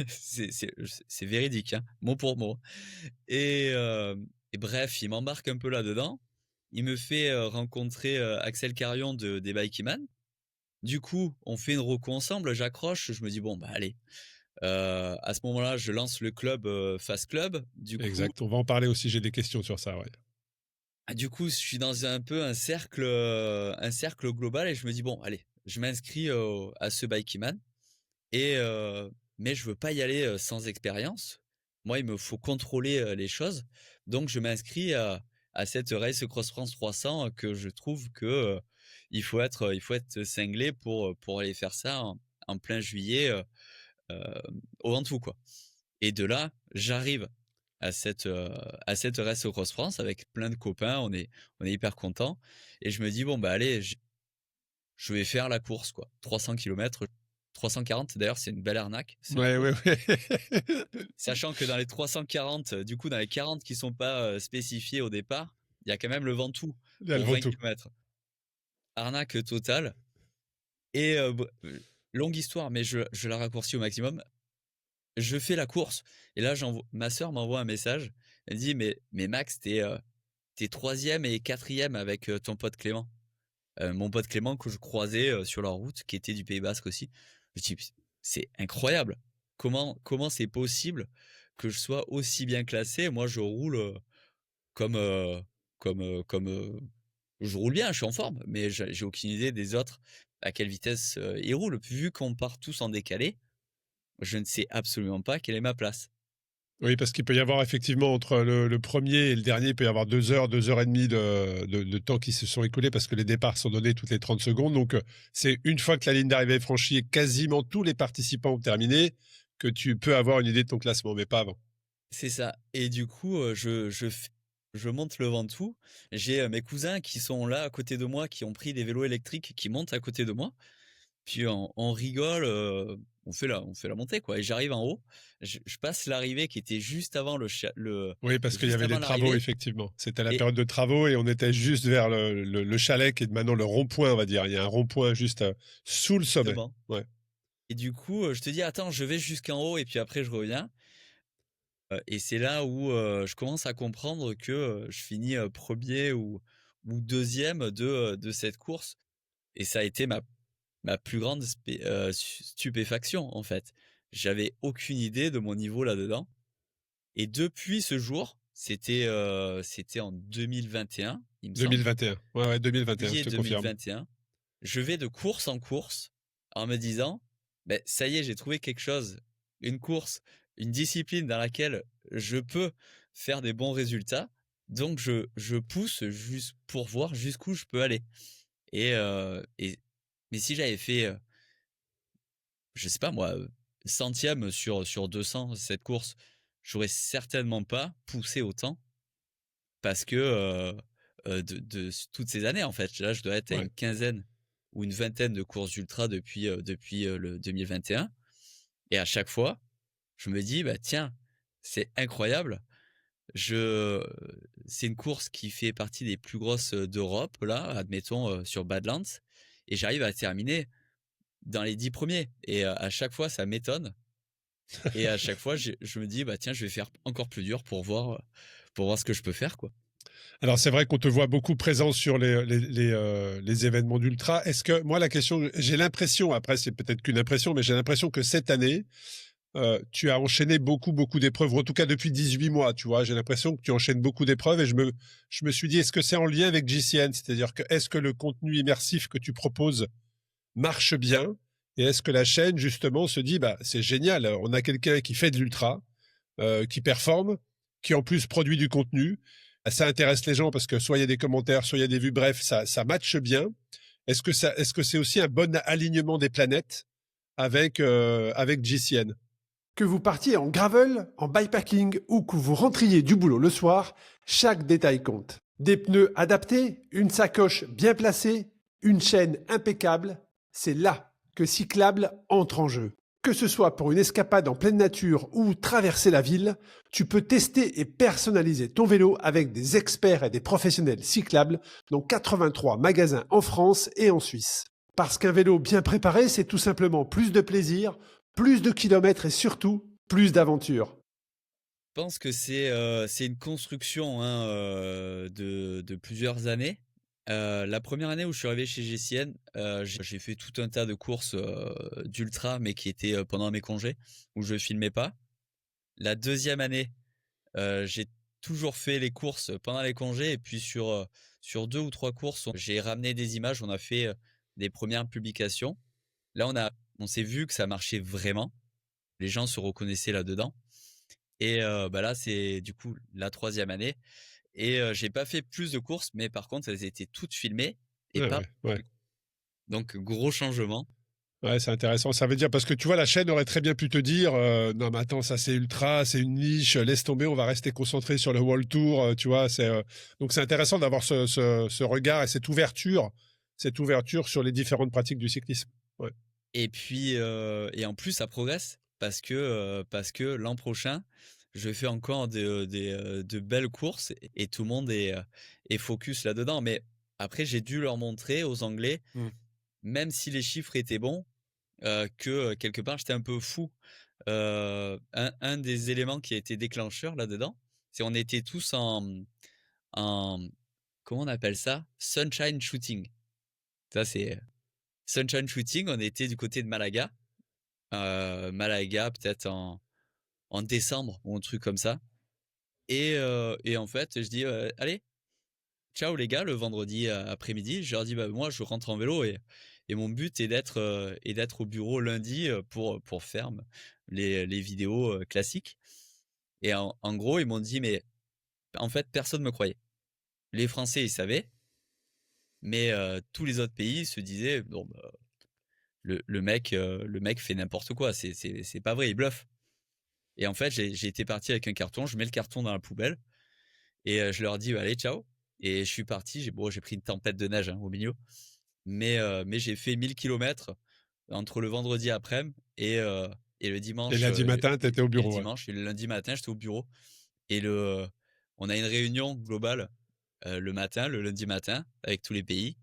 Speaker 3: c'est véridique, hein, mot pour mot. Et bref, il m'embarque un peu là-dedans. Il me fait, rencontrer, Axel Carion des Bikeman. Du coup, on fait une reco ensemble, j'accroche, je me dis: «Bon, bah, allez». À ce moment-là, je lance le club, Fast Club.
Speaker 2: Exact, on va en parler aussi, j'ai des questions sur ça, ouais.
Speaker 3: Du coup, je suis dans un peu un cercle global et je me dis: «Bon, allez, je m'inscris, à ce Bikeman». Et mais je veux pas y aller, sans expérience. Moi, il me faut contrôler, les choses. Donc je m'inscris à cette Race Cross France 300 que je trouve que, il faut être cinglé pour aller faire ça en plein juillet, au Ventoux, quoi. Et de là, j'arrive à cette Race Cross France avec plein de copains. On est hyper contents et je me dis: «Bon, bah, allez, je vais faire la course, quoi». 300 kilomètres, 340 d'ailleurs, c'est une belle arnaque.
Speaker 2: Ouais, ouais, ouais.
Speaker 3: Sachant que dans les 340, du coup, dans les 40 qui sont pas, spécifiés au départ, il y a quand même le Ventoux
Speaker 2: Il y a le
Speaker 3: pour 20
Speaker 2: Ventoux.
Speaker 3: kilomètres. Arnaque totale et longue histoire, mais je la raccourcis au maximum. Je fais la course et là, ma sœur m'envoie un message. Elle dit: «Mais Max, tu 3e et 4e avec, ton pote Clément». Mon pote Clément que je croisais, sur la route, qui était du Pays basque aussi. Je me dis: «C'est incroyable! Comment c'est possible que je sois aussi bien classé?» Moi, je roule, comme, comme, je roule bien, je suis en forme, mais j'ai aucune idée des autres, à quelle vitesse, ils roulent. Vu qu'on part tous en décalé, je ne sais absolument pas quelle est ma place.
Speaker 2: Oui, parce qu'il peut y avoir effectivement entre le premier et le dernier, il peut y avoir 2 heures et demie de temps qui se sont écoulés parce que les départs sont donnés toutes les 30 secondes. Donc, c'est une fois que la ligne d'arrivée est franchie et quasiment tous les participants ont terminé que tu peux avoir une idée de ton classement, mais pas avant.
Speaker 3: C'est ça et du coup, je monte le Ventoux. J'ai, mes cousins qui sont là à côté de moi, qui ont pris des vélos électriques, qui montent à côté de moi. Puis on rigole, on fait la montée, quoi et j'arrive en haut. Je passe l'arrivée qui était juste avant
Speaker 2: Oui, parce qu'il y
Speaker 3: juste
Speaker 2: avait des
Speaker 3: avant
Speaker 2: travaux,
Speaker 3: l'arrivée
Speaker 2: effectivement. C'était la
Speaker 3: et
Speaker 2: période de travaux et on était juste vers le chalet qui est maintenant le rond-point, on va dire. Il y a un rond-point juste sous le sommet.
Speaker 3: exactement
Speaker 2: Ouais.
Speaker 3: et du coup, je te dis: «Attends, je vais jusqu'en haut et puis après je reviens». Et c'est là où, je commence à comprendre que, je finis, 1er ou 2e de cette course et ça a été ma plus grande stupéfaction, en fait. J'avais aucune idée de mon niveau là-dedans et depuis ce jour, c'était en 2021, il me semble,
Speaker 2: 2021. Ouais, ouais, 2021, je
Speaker 3: juillet
Speaker 2: te confirme.
Speaker 3: 2021. Je vais de course en course en me disant: «Beh, ça y est, j'ai trouvé quelque chose, une course, une discipline dans laquelle je peux faire des bons résultats, donc je pousse juste pour voir jusqu'où je peux aller» et mais si j'avais fait, je sais pas moi, centième sur 200 cette course, j'aurais certainement pas poussé autant parce que, de toutes ces années, en fait. Là, je dois être à
Speaker 2: Ouais.
Speaker 3: une quinzaine ou une vingtaine de courses ultra depuis, le 2021 et à chaque fois, je me dis: «Bah, tiens, c'est incroyable, je c'est une course qui fait partie des plus grosses, d'Europe là, admettons, sur Badlands et j'arrive à terminer dans les 10 premiers. Et à chaque fois, ça m'étonne. Et à chaque fois, je me dis, bah tiens, je vais faire encore plus dur pour voir ce que je peux faire, quoi.
Speaker 2: Alors, c'est vrai qu'on te voit beaucoup présent sur les événements d'ultra. Est-ce que, moi, la question, j'ai l'impression, après, c'est peut-être qu'une impression, mais j'ai l'impression que cette année, tu as enchaîné beaucoup d'épreuves, en tout cas depuis 18 mois, tu vois. J'ai l'impression que tu enchaînes beaucoup d'épreuves et je me suis dit, est-ce que c'est en lien avec GCN? C'est-à-dire que, est-ce que le contenu immersif que tu proposes marche bien? Et est-ce que la chaîne, justement, se dit, bah, c'est génial, on a quelqu'un qui fait de l'ultra, qui performe, qui en plus produit du contenu. Ça intéresse les gens parce que soit il y a des commentaires, soit il y a des vues, bref, ça matche bien. Est-ce que c'est aussi un bon alignement des planètes avec GCN?
Speaker 1: Que vous partiez en gravel, en bikepacking ou que vous rentriez du boulot le soir, chaque détail compte. Des pneus adaptés, une sacoche bien placée, une chaîne impeccable, c'est là que Cyclable entre en jeu. Que ce soit pour une escapade en pleine nature ou traverser la ville, tu peux tester et personnaliser ton vélo avec des experts et des professionnels cyclables dans 83 magasins en France et en Suisse. Parce qu'un vélo bien préparé, c'est tout simplement plus de plaisir, plus de kilomètres et surtout plus d'aventures.
Speaker 3: Je pense que c'est une construction, hein, de plusieurs années. La première année où je suis arrivé chez GCN, j'ai fait tout un tas de courses d'ultra, mais qui étaient pendant mes congés, où je filmais pas. La deuxième année, j'ai toujours fait les courses pendant les congés, et puis sur 2 ou 3 courses, j'ai ramené des images, on a fait des premières publications. Là, on s'est vu que ça marchait vraiment. Les gens se reconnaissaient là-dedans. Et bah là, c'est du coup la troisième année. Et j'ai pas fait plus de courses, mais par contre, elles étaient toutes filmées et
Speaker 2: Ouais,
Speaker 3: pas.
Speaker 2: ouais.
Speaker 3: Donc gros changement.
Speaker 2: Ouais, c'est intéressant. Ça veut dire, parce que tu vois, la chaîne aurait très bien pu te dire, non, mais attends, ça c'est ultra, c'est une niche, laisse tomber, on va rester concentré sur le World Tour, tu vois. Donc c'est intéressant d'avoir ce regard et cette ouverture sur les différentes pratiques du cyclisme. Ouais.
Speaker 3: Et puis et en plus, ça progresse parce que l'an prochain, je fais encore de belles courses, et tout le monde est focus là-dedans. Mais après, j'ai dû leur montrer aux Anglais,
Speaker 2: Mm.
Speaker 3: même si les chiffres étaient bons, que quelque part j'étais un peu fou. Un des éléments qui a été déclencheur là-dedans, c'est on était tous en comment on appelle ça? Sunshine shooting. Ça, c'est sunshine shooting, on était du côté de Malaga. Malaga peut-être en décembre ou un truc comme ça. Et en fait, je dis: «Allez, ciao les gars», le vendredi après-midi. Je leur dis: «Bah, moi je rentre en vélo, et mon but est d'être au bureau lundi, pour faire les vidéos classiques». Et en gros, ils m'ont dit: «Mais en fait, personne me croyait». Les Français, ils savaient, mais tous les autres pays se disaient: «Bon, bah, le mec fait n'importe quoi, c'est pas vrai, il bluffe». Et en fait, j'ai été parti avec un carton, je mets le carton dans la poubelle, et je leur dis: «Allez, ciao». Et je suis parti, j'ai pris une tempête de neige, hein, au milieu, mais j'ai fait 1 000 kilomètres entre le vendredi après-midi et le
Speaker 2: Et
Speaker 3: dimanche,
Speaker 2: lundi matin, tu étais au
Speaker 3: et le
Speaker 2: bureau, ouais.
Speaker 3: dimanche. Et le lundi matin, j'étais au bureau, et on a une réunion globale, le matin, le lundi matin, avec tous les pays.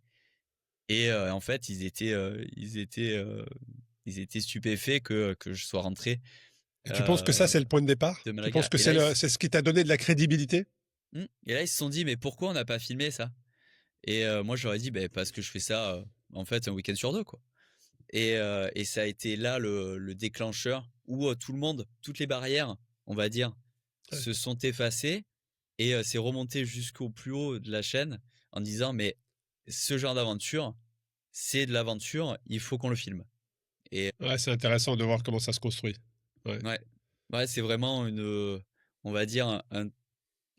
Speaker 3: Et en fait, ils étaient stupéfaits que je sois rentré
Speaker 2: Et tu penses que ça, c'est le point de départ?
Speaker 3: de
Speaker 2: Tu penses
Speaker 3: Malaga.
Speaker 2: que c'est ce qui t'a donné de la crédibilité?
Speaker 3: Et là, ils se sont dit: «Mais pourquoi on n'a pas filmé ça?» Et moi, je leur ai dit: «Beh, parce que je fais ça, en fait, un week-end sur 2, quoi». Et ça a été là le déclencheur où tout le monde, toutes les barrières, on va dire,
Speaker 2: Ouais.
Speaker 3: se sont effacées, et c'est remonté jusqu'au plus haut de la chaîne en disant: «Mais ce genre d'aventure, c'est de l'aventure, il faut qu'on le filme». Et
Speaker 2: Ouais, c'est intéressant de voir comment ça se construit. Ouais.
Speaker 3: ouais, ouais, c'est vraiment on va dire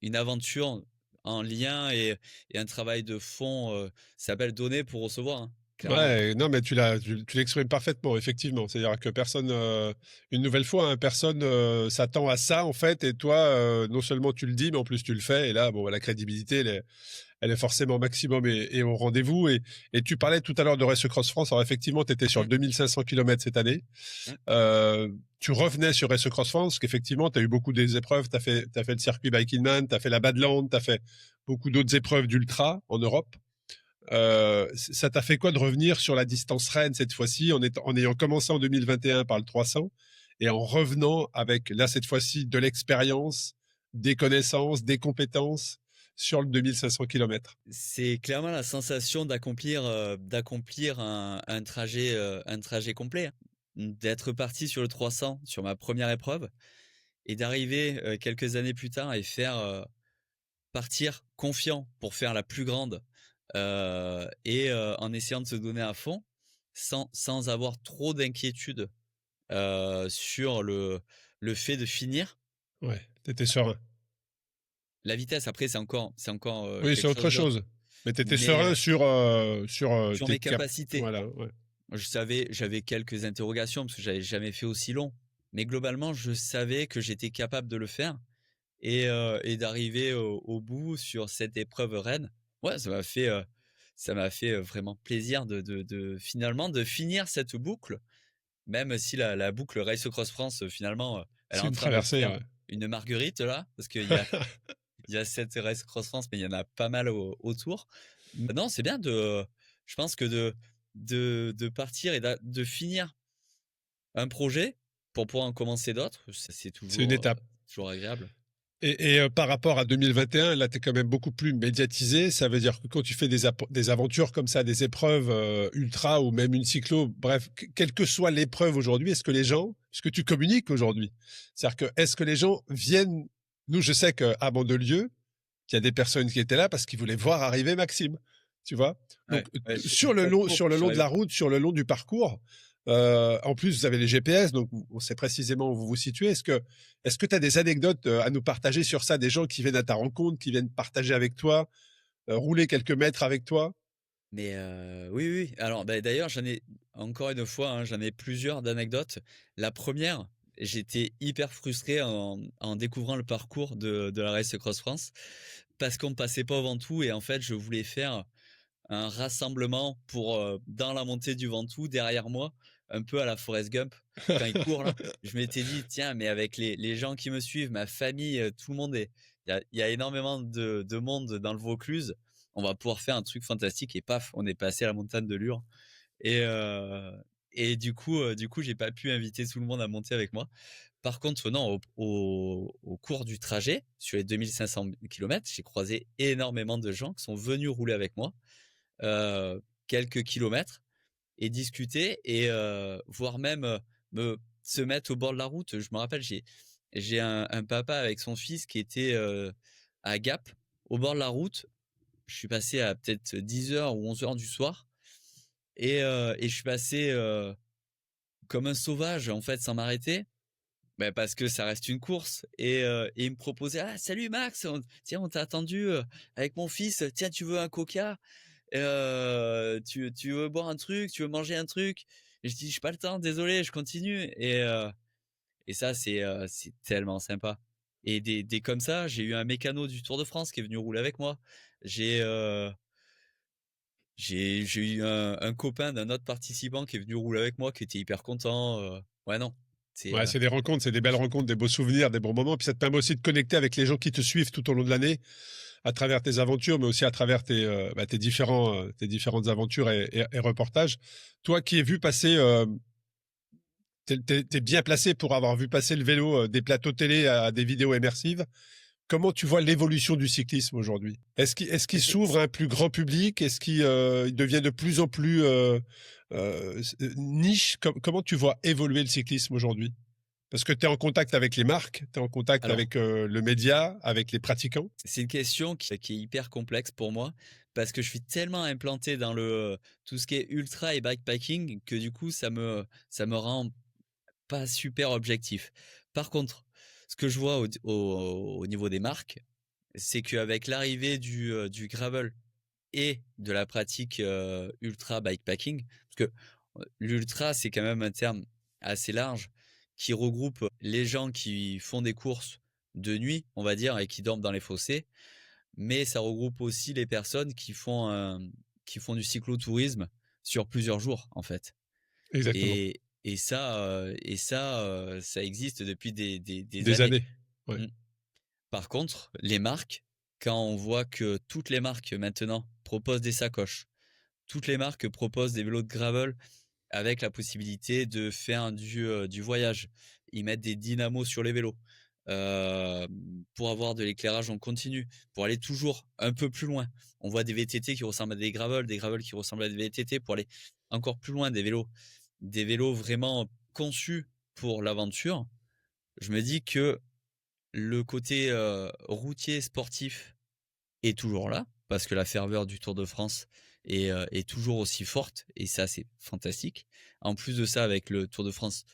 Speaker 3: une aventure en lien, et un travail de fond, ça s'appelle donner pour recevoir, hein, clairement.
Speaker 2: Ouais, non, mais tu l'exprimes parfaitement, effectivement. C'est-à-dire que personne, une nouvelle fois, hein, personne s'attend à ça, en fait. Et toi, non seulement tu le dis, mais en plus tu le fais. Et là, bon, la crédibilité, elle est forcément au maximum et au rendez-vous. Et tu parlais tout à l'heure de Race Cross France. Alors, effectivement, tu étais sur
Speaker 3: Mmh,
Speaker 2: 2500 kilomètres cette année.
Speaker 3: mmh.
Speaker 2: Tu revenais sur Race Cross France, parce qu'effectivement, tu as eu beaucoup des épreuves. Tu as fait le circuit Bikingman, tu as fait la Badland, tu as fait beaucoup d'autres épreuves d'ultra en Europe. Ça t'a fait quoi de revenir sur la distance reine cette fois-ci, en ayant commencé en 2021 par le 300 et en revenant avec, là, cette fois-ci, de l'expérience, des connaissances, des compétences sur le 2500 km?
Speaker 3: C'est clairement la sensation d'accomplir un trajet complet, hein. D'être parti sur le 300 sur ma première épreuve et d'arriver, quelques années plus tard et partir confiant pour faire la plus grande, en essayant de se donner à fond, sans avoir trop d'inquiétude, sur le fait de finir.
Speaker 2: Ouais, t'étais serein.
Speaker 3: La vitesse après c'est encore,
Speaker 2: Oui, c'est
Speaker 3: quelque
Speaker 2: autre
Speaker 3: chose d'autre.
Speaker 2: chose. Mais t'étais
Speaker 3: Mais,
Speaker 2: serein sur
Speaker 3: sur
Speaker 2: tes
Speaker 3: mes
Speaker 2: cap.
Speaker 3: capacités,
Speaker 2: Voilà, ouais.
Speaker 3: j'avais quelques interrogations parce que j'avais jamais fait aussi long. Mais globalement, je savais que j'étais capable de le faire et d'arriver au bout sur cette épreuve reine. Ouais, ça m'a fait vraiment plaisir de finalement de finir cette boucle, même si la boucle Race Across France, finalement, elle est
Speaker 2: C'est
Speaker 3: en
Speaker 2: une
Speaker 3: train de
Speaker 2: traversée,
Speaker 3: faire
Speaker 2: ouais.
Speaker 3: une marguerite là, parce qu'il y a cette Race Cross France, mais il y en a pas mal autour. Non, c'est bien je pense que de partir et de finir un projet pour pouvoir en commencer d'autres, c'est
Speaker 2: C'est une étape.
Speaker 3: toujours agréable.
Speaker 2: Et par rapport à 2021, là, tu es quand même beaucoup plus médiatisé. Ça veut dire que quand tu fais des aventures comme ça, des épreuves ultra ou même une cyclo, bref, quelle que soit l'épreuve aujourd'hui, est-ce que tu communiques aujourd'hui? C'est-à-dire que est-ce que les gens viennent? Nous, je sais qu'à Mandelieu, qu'il y a des personnes qui étaient là parce qu'ils voulaient voir arriver Maxime, tu vois.
Speaker 3: Ouais,
Speaker 2: Donc
Speaker 3: ouais, je
Speaker 2: sur le
Speaker 3: suis
Speaker 2: long de
Speaker 3: arrivé.
Speaker 2: la route, sur le long du parcours, en plus vous avez les GPS, donc on sait précisément où vous vous situez. Est-ce que tu as des anecdotes à nous partager sur ça, des gens qui viennent à ta rencontre, qui viennent partager avec toi, rouler quelques mètres avec toi?
Speaker 3: Mais oui, oui, oui. Alors, bah, d'ailleurs, j'en ai encore une fois, hein, j'en ai plusieurs d'anecdotes. La première, j'étais hyper frustré en découvrant le parcours de la Race Cross France parce qu'on ne passait pas au Ventoux et en fait, je voulais faire un rassemblement pour, dans la montée du Ventoux derrière moi, un peu à la Forrest Gump quand il court là. Je m'étais dit: «Tiens, mais avec les gens qui me suivent, ma famille, tout le monde il y a énormément de monde dans le Vaucluse. On va pouvoir faire un truc fantastique» et paf, on est passé à la montagne de Lure et heu et du coup, j'ai pas pu inviter tout le monde à monter avec moi. Par contre, non, au cours du trajet, sur les 2 500 kilomètres, j'ai croisé énormément de gens qui sont venus rouler avec moi, quelques kilomètres et discuter voire même, se mettre au bord de la route. Je me rappelle, j'ai un papa avec son fils qui était, à Gap, au bord de la route. Je suis passé à peut-être 10 heures ou 11 heures du soir et je suis passé, comme un sauvage, en fait, sans m'arrêter. Bah, parce que ça reste une course et il me proposait: «Ah salut Max, on t'a attendu, avec mon fils. Tiens, tu veux un coca? Tu veux boire un truc? Tu veux manger un truc?» Et je dis: «J'ai pas le temps, désolé, je continue» et ça c'est tellement sympa et des comme ça, j'ai eu un mécano du Tour de France qui est venu rouler avec moi. J'ai, heu, j'ai eu un copain d'un autre participant qui est venu rouler avec moi, qui était hyper content, ouais non, c'est,
Speaker 2: Ouais, c'est des rencontres, c'est des belles rencontres, des beaux souvenirs, des bons moments. Puis ça te permet aussi de connecter avec les gens qui te suivent tout au long de l'année, à travers tes aventures, mais aussi à travers tes différentes aventures et reportages. Toi qui es vu passer, t'es bien placé pour avoir vu passer le vélo des plateaux télé à des vidéos immersives. Comment tu vois l'évolution du cyclisme aujourd'hui? Est-ce qu'il s'ouvre à un plus grand public? Est-ce qu'il il devient de plus en plus niche? Comment tu vois évoluer le cyclisme aujourd'hui? Parce que tu es en contact avec les marques, tu es en contact
Speaker 3: alors
Speaker 2: avec le média, avec les pratiquants.
Speaker 3: c'est une question qui est hyper complexe pour moi parce que je suis tellement implanté dans tout ce qui est ultra et bikepacking que du coup ça me rend pas super objectif. Par contre, ce que je vois au niveau des marques, c'est qu'avec l'arrivée du gravel et de la pratique, ultra bikepacking, parce que, l'ultra, c'est quand même un terme assez large qui regroupe les gens qui font des courses de nuit, on va dire, et qui dorment dans les fossés, mais ça regroupe aussi les personnes qui font du cyclotourisme sur plusieurs jours, en fait.
Speaker 2: Exactement.
Speaker 3: Ça existe depuis des
Speaker 2: Des
Speaker 3: années.
Speaker 2: années. Ouais.
Speaker 3: Mmh. Par contre, les marques, quand on voit que toutes les marques maintenant proposent des sacoches, toutes les marques proposent des vélos de gravel avec la possibilité de faire du voyage. Ils mettent des dynamos sur les vélos, pour avoir de l'éclairage en continu, pour aller toujours un peu plus loin. On voit des VTT qui ressemblent à des gravels qui ressemblent à des VTT pour aller encore plus loin, des vélos vraiment conçus pour l'aventure. Je me dis que le côté, routier sportif est toujours là, parce que la ferveur du Tour de France est toujours aussi forte et ça, c'est fantastique. En plus de ça, avec le Tour de France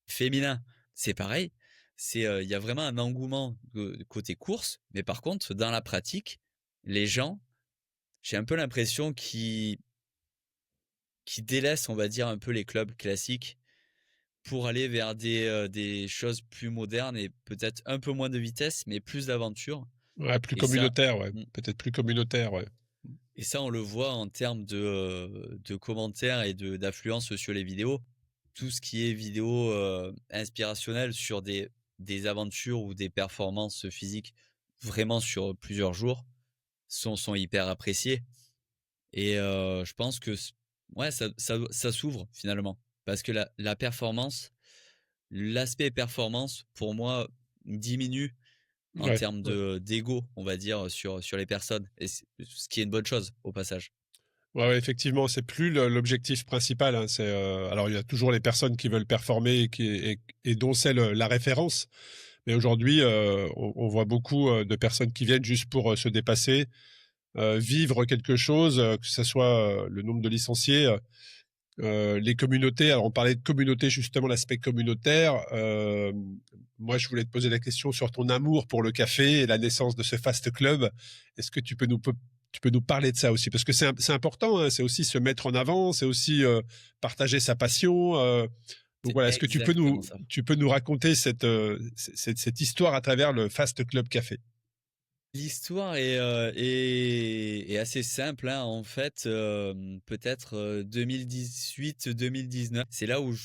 Speaker 3: féminin, c'est pareil. Il y a vraiment un engouement côté course, mais par contre, dans la pratique, les gens, j'ai un peu l'impression qu'ils délaissent, on va dire, un peu les clubs classiques pour aller vers des choses plus modernes et peut-être un peu moins de vitesse, mais plus d'aventure.
Speaker 2: Ouais, plus
Speaker 3: Et ça,
Speaker 2: communautaire, ouais.
Speaker 3: mmh,
Speaker 2: Peut-être plus communautaire, ouais.
Speaker 3: et ça, on le voit en termes de commentaires et d'affluence sur les vidéos. Tout ce qui est vidéo inspirationnelle sur des aventures ou des performances physiques vraiment sur plusieurs jours sont hyper appréciés. Et je pense que ouais, ça s'ouvre finalement. Parce que l'aspect performance, pour moi, diminue en
Speaker 2: Ouais,
Speaker 3: termes
Speaker 2: ouais.
Speaker 3: d'ego, on va dire, sur les personnes. Et ce qui est une bonne chose au passage.
Speaker 2: Ouais, ouais, effectivement, c'est plus l'objectif principal, hein. Alors il y a toujours les personnes qui veulent performer et dont c'est la référence. Mais aujourd'hui, on voit beaucoup de personnes qui viennent juste pour se dépasser, vivre quelque chose, que ce soit le nombre de licenciés, les communautés. Alors on parlait de communauté, justement, l'aspect communautaire. Moi, je voulais te poser la question sur ton amour pour le café et la naissance de ce Fast Club. Est-ce que tu peux nous parler de ça aussi? Parce que c'est important, hein, c'est aussi se mettre en avant, c'est aussi partager sa passion. Donc
Speaker 3: C'est
Speaker 2: voilà, est-ce que
Speaker 3: exactement ça.
Speaker 2: tu peux nous raconter cette histoire à travers le Fast Club Café?
Speaker 3: L'histoire est assez simple, hein. En fait, peut-être, 2018-2019, c'est là où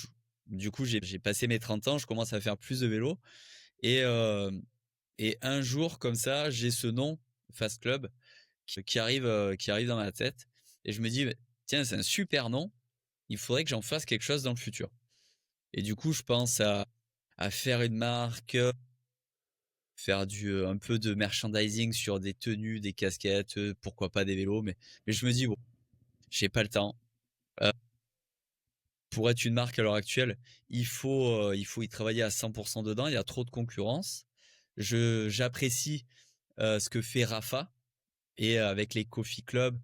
Speaker 3: du coup, j'ai passé mes 30 ans, je commence à faire plus de vélo et un jour comme ça, j'ai ce nom, Fast Club, qui arrive dans ma tête et je me dis: «Beh, tiens, c'est un super nom, il faudrait que j'en fasse quelque chose dans le futur» et du coup, je pense à faire une marque, faire un peu de merchandising sur des tenues, des casquettes, pourquoi pas des vélos, mais je me dis: «Bon, j'ai pas le temps». Heu, pour être une marque à l'heure actuelle, il faut y travailler à 100 dedans, il y a trop de concurrence. J'apprécie, ce que fait Rapha et avec les coffee club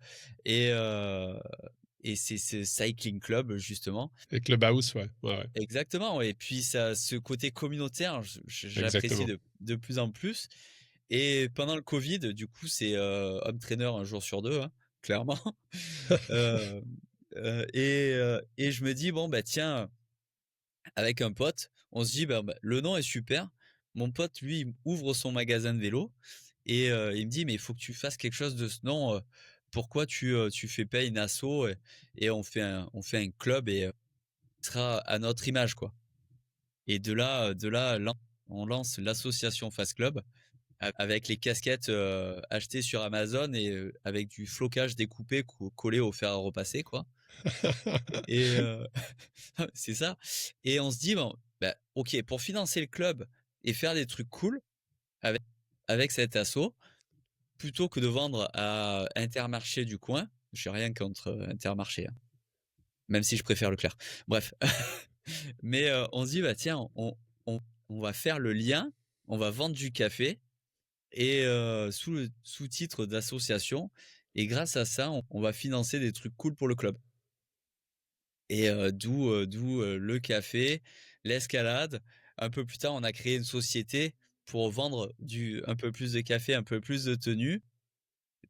Speaker 3: et heu et ces cycling club justement.
Speaker 2: Et Clubhouse, ouais, ouais, ouais,
Speaker 3: Exactement, ouais. Et puis ça, ce côté communautaire, j'apprécie
Speaker 2: exactement.
Speaker 3: de plus en plus. Et pendant le Covid, du coup, c'est home trainer un jour sur deux, hein, clairement. Euh, et je me dis bon bah tiens, avec un pote, on se dit bah, le nom est super. Mon pote lui il ouvre son magasin de vélo et il me dit mais il faut que tu fasses quelque chose de ce nom. Pourquoi tu fais pas une asso et on fait un club et ce sera à notre image quoi. Et de là, on lance l'association Fast Club avec les casquettes achetées sur Amazon et avec du flocage découpé collé au fer à repasser, quoi. Et c'est ça. Et on se dit, bon, bah, ok, pour financer le club et faire des trucs cool avec, avec cet asso, plutôt que de vendre à Intermarché du coin, j'ai rien contre Intermarché, hein, même si je préfère Leclerc. Bref. Mais on se dit, bah tiens, on va faire le lien, on va vendre du café et sous le sous-titre d'association et grâce à ça, on va financer des trucs cool pour le club. Et d'où le café, l'escalade. Un peu plus tard, on a créé une société pour vendre un peu plus de café, un peu plus de tenues,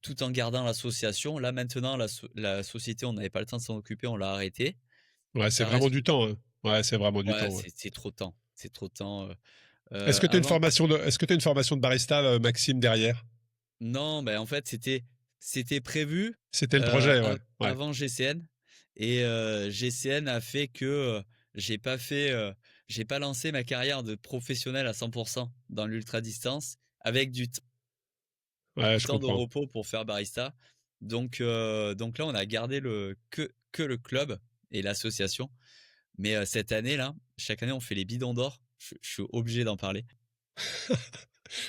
Speaker 3: tout en gardant l'association. Là, maintenant, la société, on n'avait pas le temps de s'en occuper, on l'a arrêtée.
Speaker 2: Ouais, c'est
Speaker 3: Ça
Speaker 2: vraiment
Speaker 3: reste
Speaker 2: du temps, hein. Ouais, c'est vraiment du
Speaker 3: ouais,
Speaker 2: temps, ouais.
Speaker 3: c'est trop de temps, c'est trop de temps,
Speaker 2: Est-ce
Speaker 3: avant.
Speaker 2: que tu as une formation de barista, Maxime, derrière?
Speaker 3: Non, ben en fait, c'était prévu,
Speaker 2: C'était le projet, ouais, ouais.
Speaker 3: avant GCN et GCN a fait que, j'ai pas fait, j'ai pas lancé ma carrière de professionnel à 100 dans l'ultra distance avec
Speaker 2: Ouais,
Speaker 3: du
Speaker 2: je
Speaker 3: temps de
Speaker 2: comprends.
Speaker 3: repos pour faire barista Donc là, on a gardé que le club et l'association. Mais cette année là, chaque année on fait les bidons d'or. Je suis obligé d'en parler.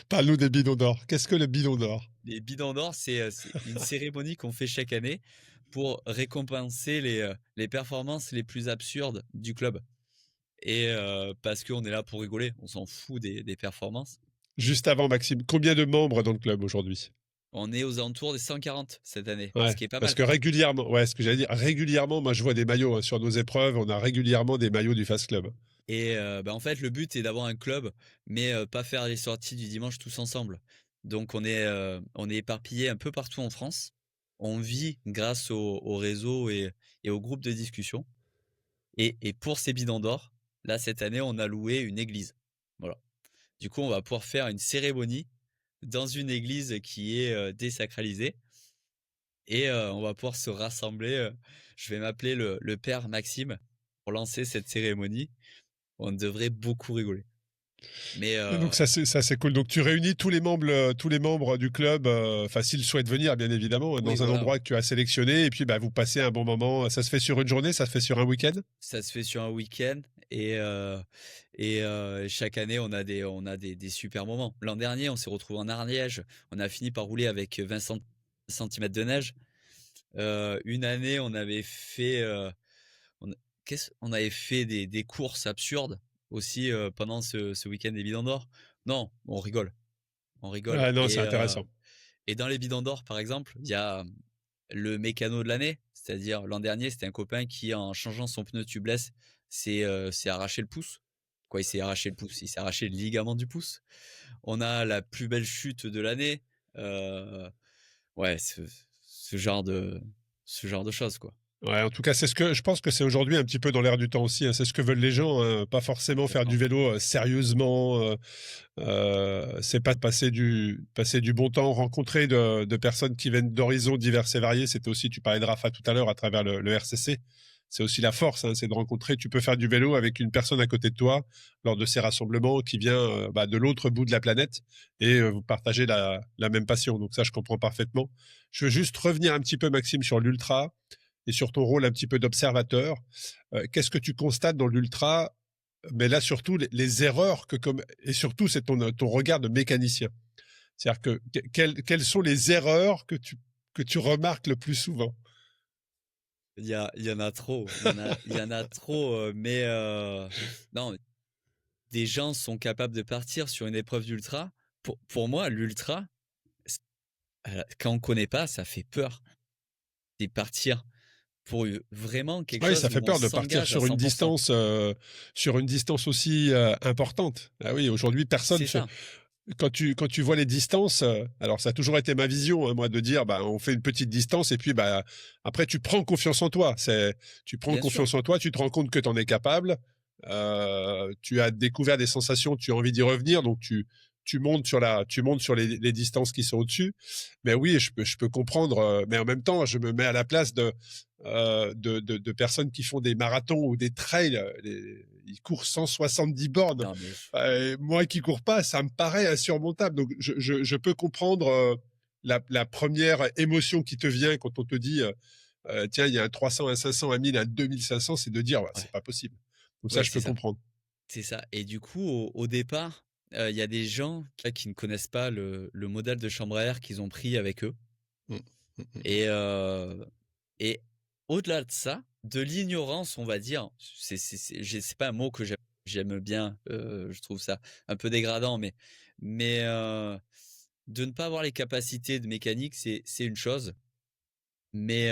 Speaker 2: Parle-nous des bidons d'or. Qu'est-ce que le bidon d'or?
Speaker 3: Les bidons d'or, c'est une cérémonie qu'on fait chaque année pour récompenser les performances les plus absurdes du club. Et parce qu'on est là pour rigoler, on s'en fout des performances.
Speaker 2: Juste avant, Maxime, combien de membres dans le club aujourd'hui?
Speaker 3: On est aux alentours des 140 cette année, ce
Speaker 2: Ouais,
Speaker 3: qui est pas
Speaker 2: parce
Speaker 3: mal.
Speaker 2: que régulièrement, ouais, ce que j'allais dire, régulièrement, moi je vois des maillots hein, sur nos épreuves, on a régulièrement des maillots du Fast Club.
Speaker 3: Et en fait, le but est d'avoir un club, mais pas faire les sorties du dimanche tous ensemble. Donc on est éparpillés un peu partout en France. On vit grâce au réseau et au groupe de discussion. Et pour ces bidons d'or, là cette année, on a loué une église. Voilà. Du coup, on va pouvoir faire une cérémonie dans une église qui est désacralisée. Et on va pouvoir se rassembler. Je vais m'appeler le père Maxime pour lancer cette cérémonie. On devrait beaucoup rigoler. Mais
Speaker 2: Et donc ça c'est cool. Donc tu réunis tous les membres du club, enfin s'ils souhaitent venir bien évidemment,
Speaker 3: oui,
Speaker 2: dans un
Speaker 3: voilà.
Speaker 2: endroit que tu as sélectionné et puis bah vous passez un bon moment. Ça se fait sur une journée, ça se fait sur un week-end?
Speaker 3: Ça se fait sur un week-end et chaque année on a des super moments. L'an dernier, on s'est retrouvé en Ariège. On a fini par rouler avec 20 centimètres de neige. Une année, on avait fait on, on avait fait des courses absurdes aussi pendant ce week-end des bidons d'or. Non, on rigole. On rigole.
Speaker 2: Ah non, c'est intéressant.
Speaker 3: Et dans les bidons d'or, par exemple, il y a le mécano de l'année. C'est-à-dire, l'an dernier, c'était un copain qui, en changeant son pneu tubeless, s'est arraché le pouce. Quoi, il s'est arraché le pouce? Il s'est arraché le ligament du pouce. On a la plus belle chute de l'année. Ouais, ce genre de choses, quoi.
Speaker 2: Ouais, en tout cas, c'est ce que je pense que c'est aujourd'hui un petit peu dans l'air du temps aussi. Hein, c'est ce que veulent les gens, hein, pas forcément faire du
Speaker 3: Complètement.
Speaker 2: vélo sérieusement. C'est pas de passer du bon temps, rencontrer de personnes qui viennent d'horizons divers et variés. C'était aussi, tu parlais de Rafa tout à l'heure à travers le RCC. C'est aussi la force, hein, c'est de rencontrer. Tu peux faire du vélo avec une personne à côté de toi lors de ces rassemblements qui vient de l'autre bout de la planète et vous partagez la même passion. Donc ça, je comprends parfaitement. Je veux juste revenir un petit peu, Maxime, sur l'ultra et sur ton rôle un petit peu d'observateur. Qu'est-ce que tu constates dans l'ultra? Mais là, surtout, les erreurs et surtout, c'est ton regard de mécanicien. C'est-à-dire quelles sont les erreurs que tu remarques le plus souvent?
Speaker 3: Il y en a trop. Il y en a trop. Mais non, des gens sont capables de partir sur une épreuve d'ultra. Pour moi, l'ultra, quand on connaît pas, ça fait peur. C'est partir pour vraiment quelque
Speaker 2: Oui, ça
Speaker 3: chose
Speaker 2: fait
Speaker 3: où on
Speaker 2: peur de partir
Speaker 3: s'engage à 100%.
Speaker 2: sur une distance aussi importante. Ah oui, aujourd'hui,
Speaker 3: C'est ça,
Speaker 2: quand tu vois les distances, alors ça a toujours été ma vision, hein, moi, de dire, bah, on fait une petite distance et puis, bah, après, tu prends confiance en toi. Tu prends
Speaker 3: bien sûr.
Speaker 2: confiance en toi, tu te rends compte que tu en es capable. Tu as découvert des sensations, tu as envie d'y revenir, donc tu montes sur les distances qui sont au-dessus. Mais oui, je peux comprendre. Mais en même temps, je me mets à la place de personnes qui font des marathons ou des trails. Ils courent 170 bornes.
Speaker 3: Non, mais
Speaker 2: Moi qui cours pas, ça me paraît insurmontable. Donc je peux comprendre la première émotion qui te vient quand on te dit tiens, il y a un 300, un 500, un 1000, un 2500, c'est de dire ouais, c'est
Speaker 3: ouais,
Speaker 2: pas possible. Donc ça,
Speaker 3: ouais,
Speaker 2: je peux comprendre.
Speaker 3: c'est ça. Et du coup, au départ, il y a des gens qui ne connaissent pas le modèle de chambre à air qu'ils ont pris avec eux.
Speaker 2: Mm, mm, mm.
Speaker 3: Et, et au-delà de ça, de l'ignorance, on va dire, c'est pas un mot que j'aime bien, je trouve ça un peu dégradant, mais de ne pas avoir les capacités de mécanique, c'est une chose, mais,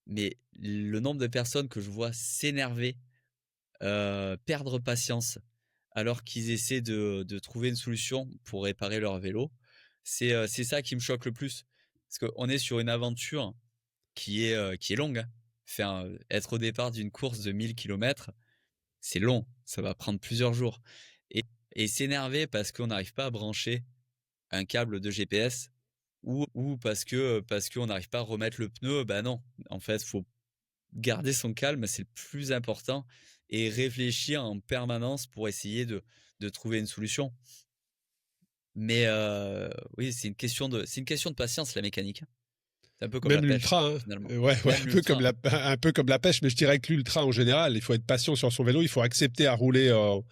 Speaker 3: mais le nombre de personnes que je vois s'énerver, perdre patience, alors qu'ils essaient de trouver une solution pour réparer leur vélo, c'est ça qui me choque le plus. Parce qu'on est sur une aventure qui est longue, hein. Faire, être au départ d'une course de 1000 kilomètres, c'est long, ça va prendre plusieurs jours. Et, et s'énerver parce qu'on n'arrive pas à brancher un câble de GPS ou parce qu'on n'arrive pas à remettre le pneu, bah non. En fait, faut garder son calme, c'est le plus important, et réfléchir en permanence pour essayer de trouver une solution. Mais oui, c'est une question de patience, la mécanique. C'est un peu comme la
Speaker 2: Même
Speaker 3: pêche,
Speaker 2: l'ultra, hein.
Speaker 3: finalement.
Speaker 2: Ouais, ouais,
Speaker 3: Même l'ultra.
Speaker 2: un peu comme la pêche, mais je dirais que l'ultra en général, il faut être patient sur son vélo, il faut accepter à rouler en...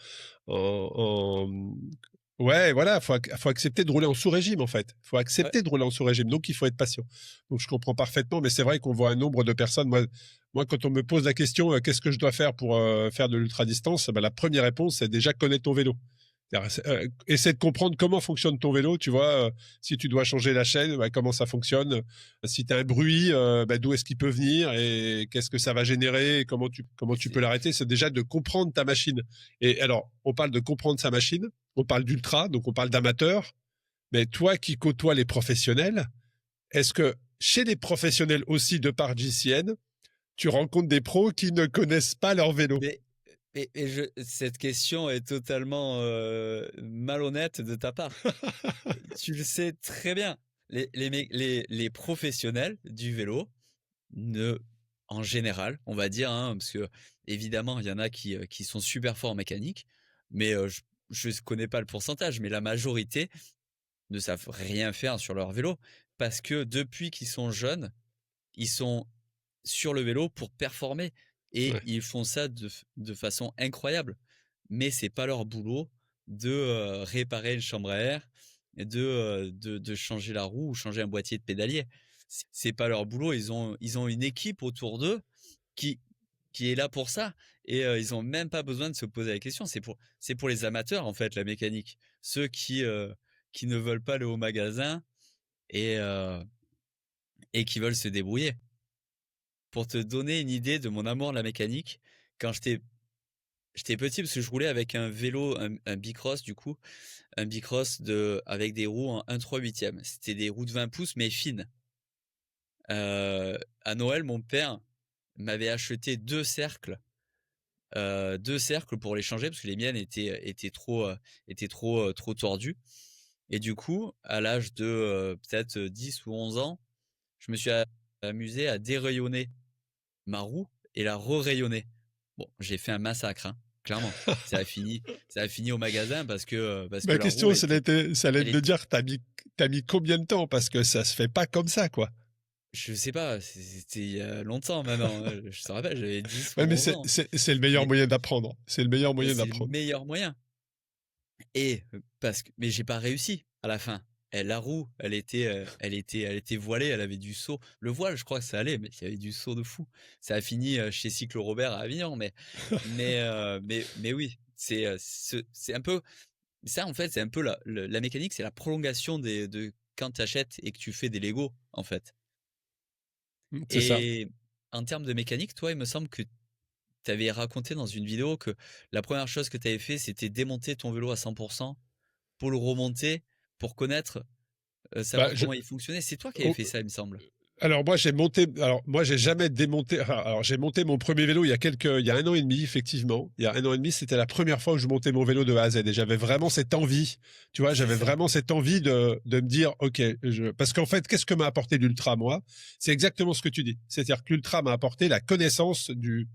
Speaker 2: Ouais, voilà, faut accepter de rouler en sous-régime en fait. Faut
Speaker 3: Ouais.
Speaker 2: accepter de rouler en sous-régime, donc il faut être patient. Donc je comprends parfaitement, mais c'est vrai qu'on voit un nombre de personnes. Moi, quand on me pose la question, qu'est-ce que je dois faire pour faire de l'ultra-distance, ben, la première réponse, c'est déjà connaître ton vélo. Essaie de comprendre comment fonctionne ton vélo, tu vois. Si tu dois changer la chaîne, bah, comment ça fonctionne. Si tu as un bruit, bah, d'où est-ce qu'il peut venir et qu'est-ce que ça va générer et comment tu peux
Speaker 3: C'est
Speaker 2: l'arrêter. C'est déjà de comprendre ta machine. Et alors, on parle de comprendre sa machine, on parle d'ultra, donc on parle d'amateur. Mais toi qui côtoies les professionnels, est-ce que chez les professionnels aussi, de par JCN, tu rencontres des pros qui ne connaissent pas leur vélo?
Speaker 3: mais cette question est totalement malhonnête de ta part. Tu le sais très bien. Les professionnels du vélo ne, en général, on va dire, hein, parce que évidemment, il y en a qui sont super forts en mécanique, mais je ne connais pas le pourcentage, mais la majorité ne savent rien faire sur leur vélo parce que depuis qu'ils sont jeunes, ils sont sur le vélo pour performer et
Speaker 2: Ouais,
Speaker 3: ils font ça de façon incroyable. Mais c'est pas leur boulot de réparer une chambre à air, de changer la roue ou changer un boîtier de pédalier. C'est pas leur boulot. Ils ont une équipe autour d'eux qui, qui est là pour ça. Et ils ont même pas besoin de se poser la question. C'est pour les amateurs, en fait, la mécanique. Ceux qui ne veulent pas aller au magasin et, euh, et qui veulent se débrouiller. Pour te donner une idée de mon amour de la mécanique, quand j'étais petit, parce que je roulais avec un vélo, un bicross du coup, un bicross avec des roues en 1/3/8. C'était des roues de 20 pouces mais fines. À Noël, mon père m'avait acheté deux cercles pour les changer parce que les miennes étaient trop tordues. Et du coup, à l'âge de peut-être 10 ou 11 ans, je me suis amusé à dérayonner ma roue et la re-rayonner. Bon, j'ai fait un massacre, hein, clairement. Ça a fini au magasin parce que
Speaker 2: ma
Speaker 3: la roue,
Speaker 2: question, ça allait
Speaker 3: elle
Speaker 2: être de
Speaker 3: est,
Speaker 2: dire, t'as mis combien de temps? Parce que ça se fait pas comme ça, quoi.
Speaker 3: je sais pas, c'était il y a longtemps maintenant, hein. Je te rappelle, j'avais 10 ou
Speaker 2: Ouais, mais
Speaker 3: 11 ans.
Speaker 2: c'est le meilleur
Speaker 3: Mais,
Speaker 2: moyen d'apprendre. C'est le meilleur
Speaker 3: mais
Speaker 2: moyen
Speaker 3: c'est le
Speaker 2: d'apprendre.
Speaker 3: meilleur moyen. Mais j'ai pas réussi à la fin. La roue, elle était voilée, elle avait du saut. Le voile, je crois que ça allait, mais il y avait du saut de fou. Ça a fini chez Cycle Robert à Avignon, mais oui, c'est un peu ça en fait, c'est un peu la mécanique, c'est la prolongation de quand tu achètes et que tu fais des Lego en fait.
Speaker 2: C'est ça.
Speaker 3: Et en termes de mécanique, toi, il me semble que tu avais raconté dans une vidéo que la première chose que tu avais fait, c'était démonter ton vélo à 100% pour le remonter, pour connaître,
Speaker 2: Bah,
Speaker 3: savoir comment il fonctionnait. C'est toi qui avais
Speaker 2: oh,
Speaker 3: fait ça, il me semble.
Speaker 2: alors moi, j'ai jamais démonté, alors, j'ai monté mon premier vélo il y a 1 an et demi, effectivement. Il y a 1 an et demi, c'était la première fois où je montais mon vélo de A à Z et j'avais vraiment cette envie, tu vois,
Speaker 3: C'est
Speaker 2: j'avais
Speaker 3: ça.
Speaker 2: vraiment cette envie de me dire, OK, parce qu'en fait, qu'est-ce que m'a apporté l'ultra, moi? C'est exactement ce que tu dis. C'est-à-dire que l'ultra m'a apporté la connaissance du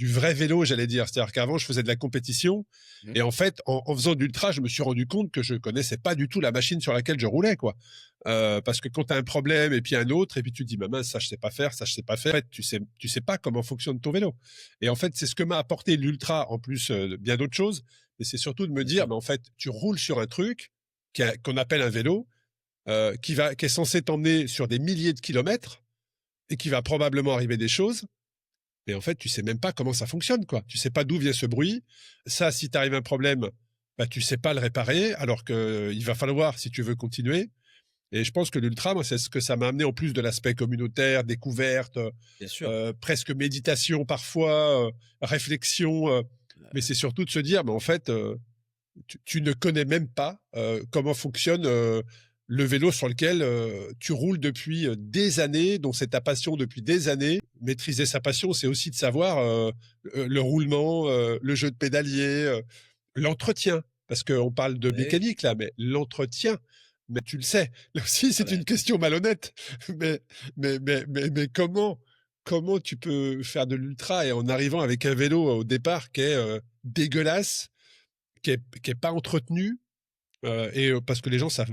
Speaker 2: vrai vélo, j'allais dire. C'est-à-dire qu'avant, je faisais de la compétition.
Speaker 3: Mmh.
Speaker 2: Et en fait, en faisant de l'ultra, je me suis rendu compte que je connaissais pas du tout la machine sur laquelle je roulais, quoi. Parce que quand tu as un problème et puis un autre, et puis tu te dis, bah mince, ça je sais pas faire, ça je sais pas faire. En fait, tu sais pas comment fonctionne ton vélo. Et en fait, c'est ce que m'a apporté l'ultra, en plus bien d'autres choses. Mais c'est surtout de me
Speaker 3: Bien
Speaker 2: dire,
Speaker 3: sûr.
Speaker 2: mais en fait, tu roules sur un truc qu'on appelle un vélo, qui est censé t'emmener sur des milliers de kilomètres et qui va probablement arriver des choses. Mais en fait, tu sais même pas comment ça fonctionne, quoi. Tu sais pas d'où vient ce bruit. Ça, si t'arrive un problème, bah, tu sais pas le réparer, alors que il va falloir si tu veux continuer. Et je pense que l'ultra, moi, c'est ce que ça m'a amené en plus de l'aspect communautaire, découverte,
Speaker 3: Bien sûr.
Speaker 2: presque méditation parfois, réflexion. Mais c'est surtout de se dire, mais en fait, tu ne connais même pas comment fonctionne le vélo sur lequel tu roules depuis des années, dont c'est ta passion depuis des années. Maîtriser sa passion, c'est aussi de savoir le roulement, le jeu de pédalier, l'entretien. Parce qu'on parle de
Speaker 3: Oui,
Speaker 2: mécanique là, mais l'entretien, mais tu le sais. Là aussi,
Speaker 3: ah
Speaker 2: c'est
Speaker 3: ben,
Speaker 2: une question malhonnête. Mais, mais comment tu peux faire de l'ultra et en arrivant avec un vélo au départ qui est dégueulasse, qui est pas entretenu, parce que les gens savent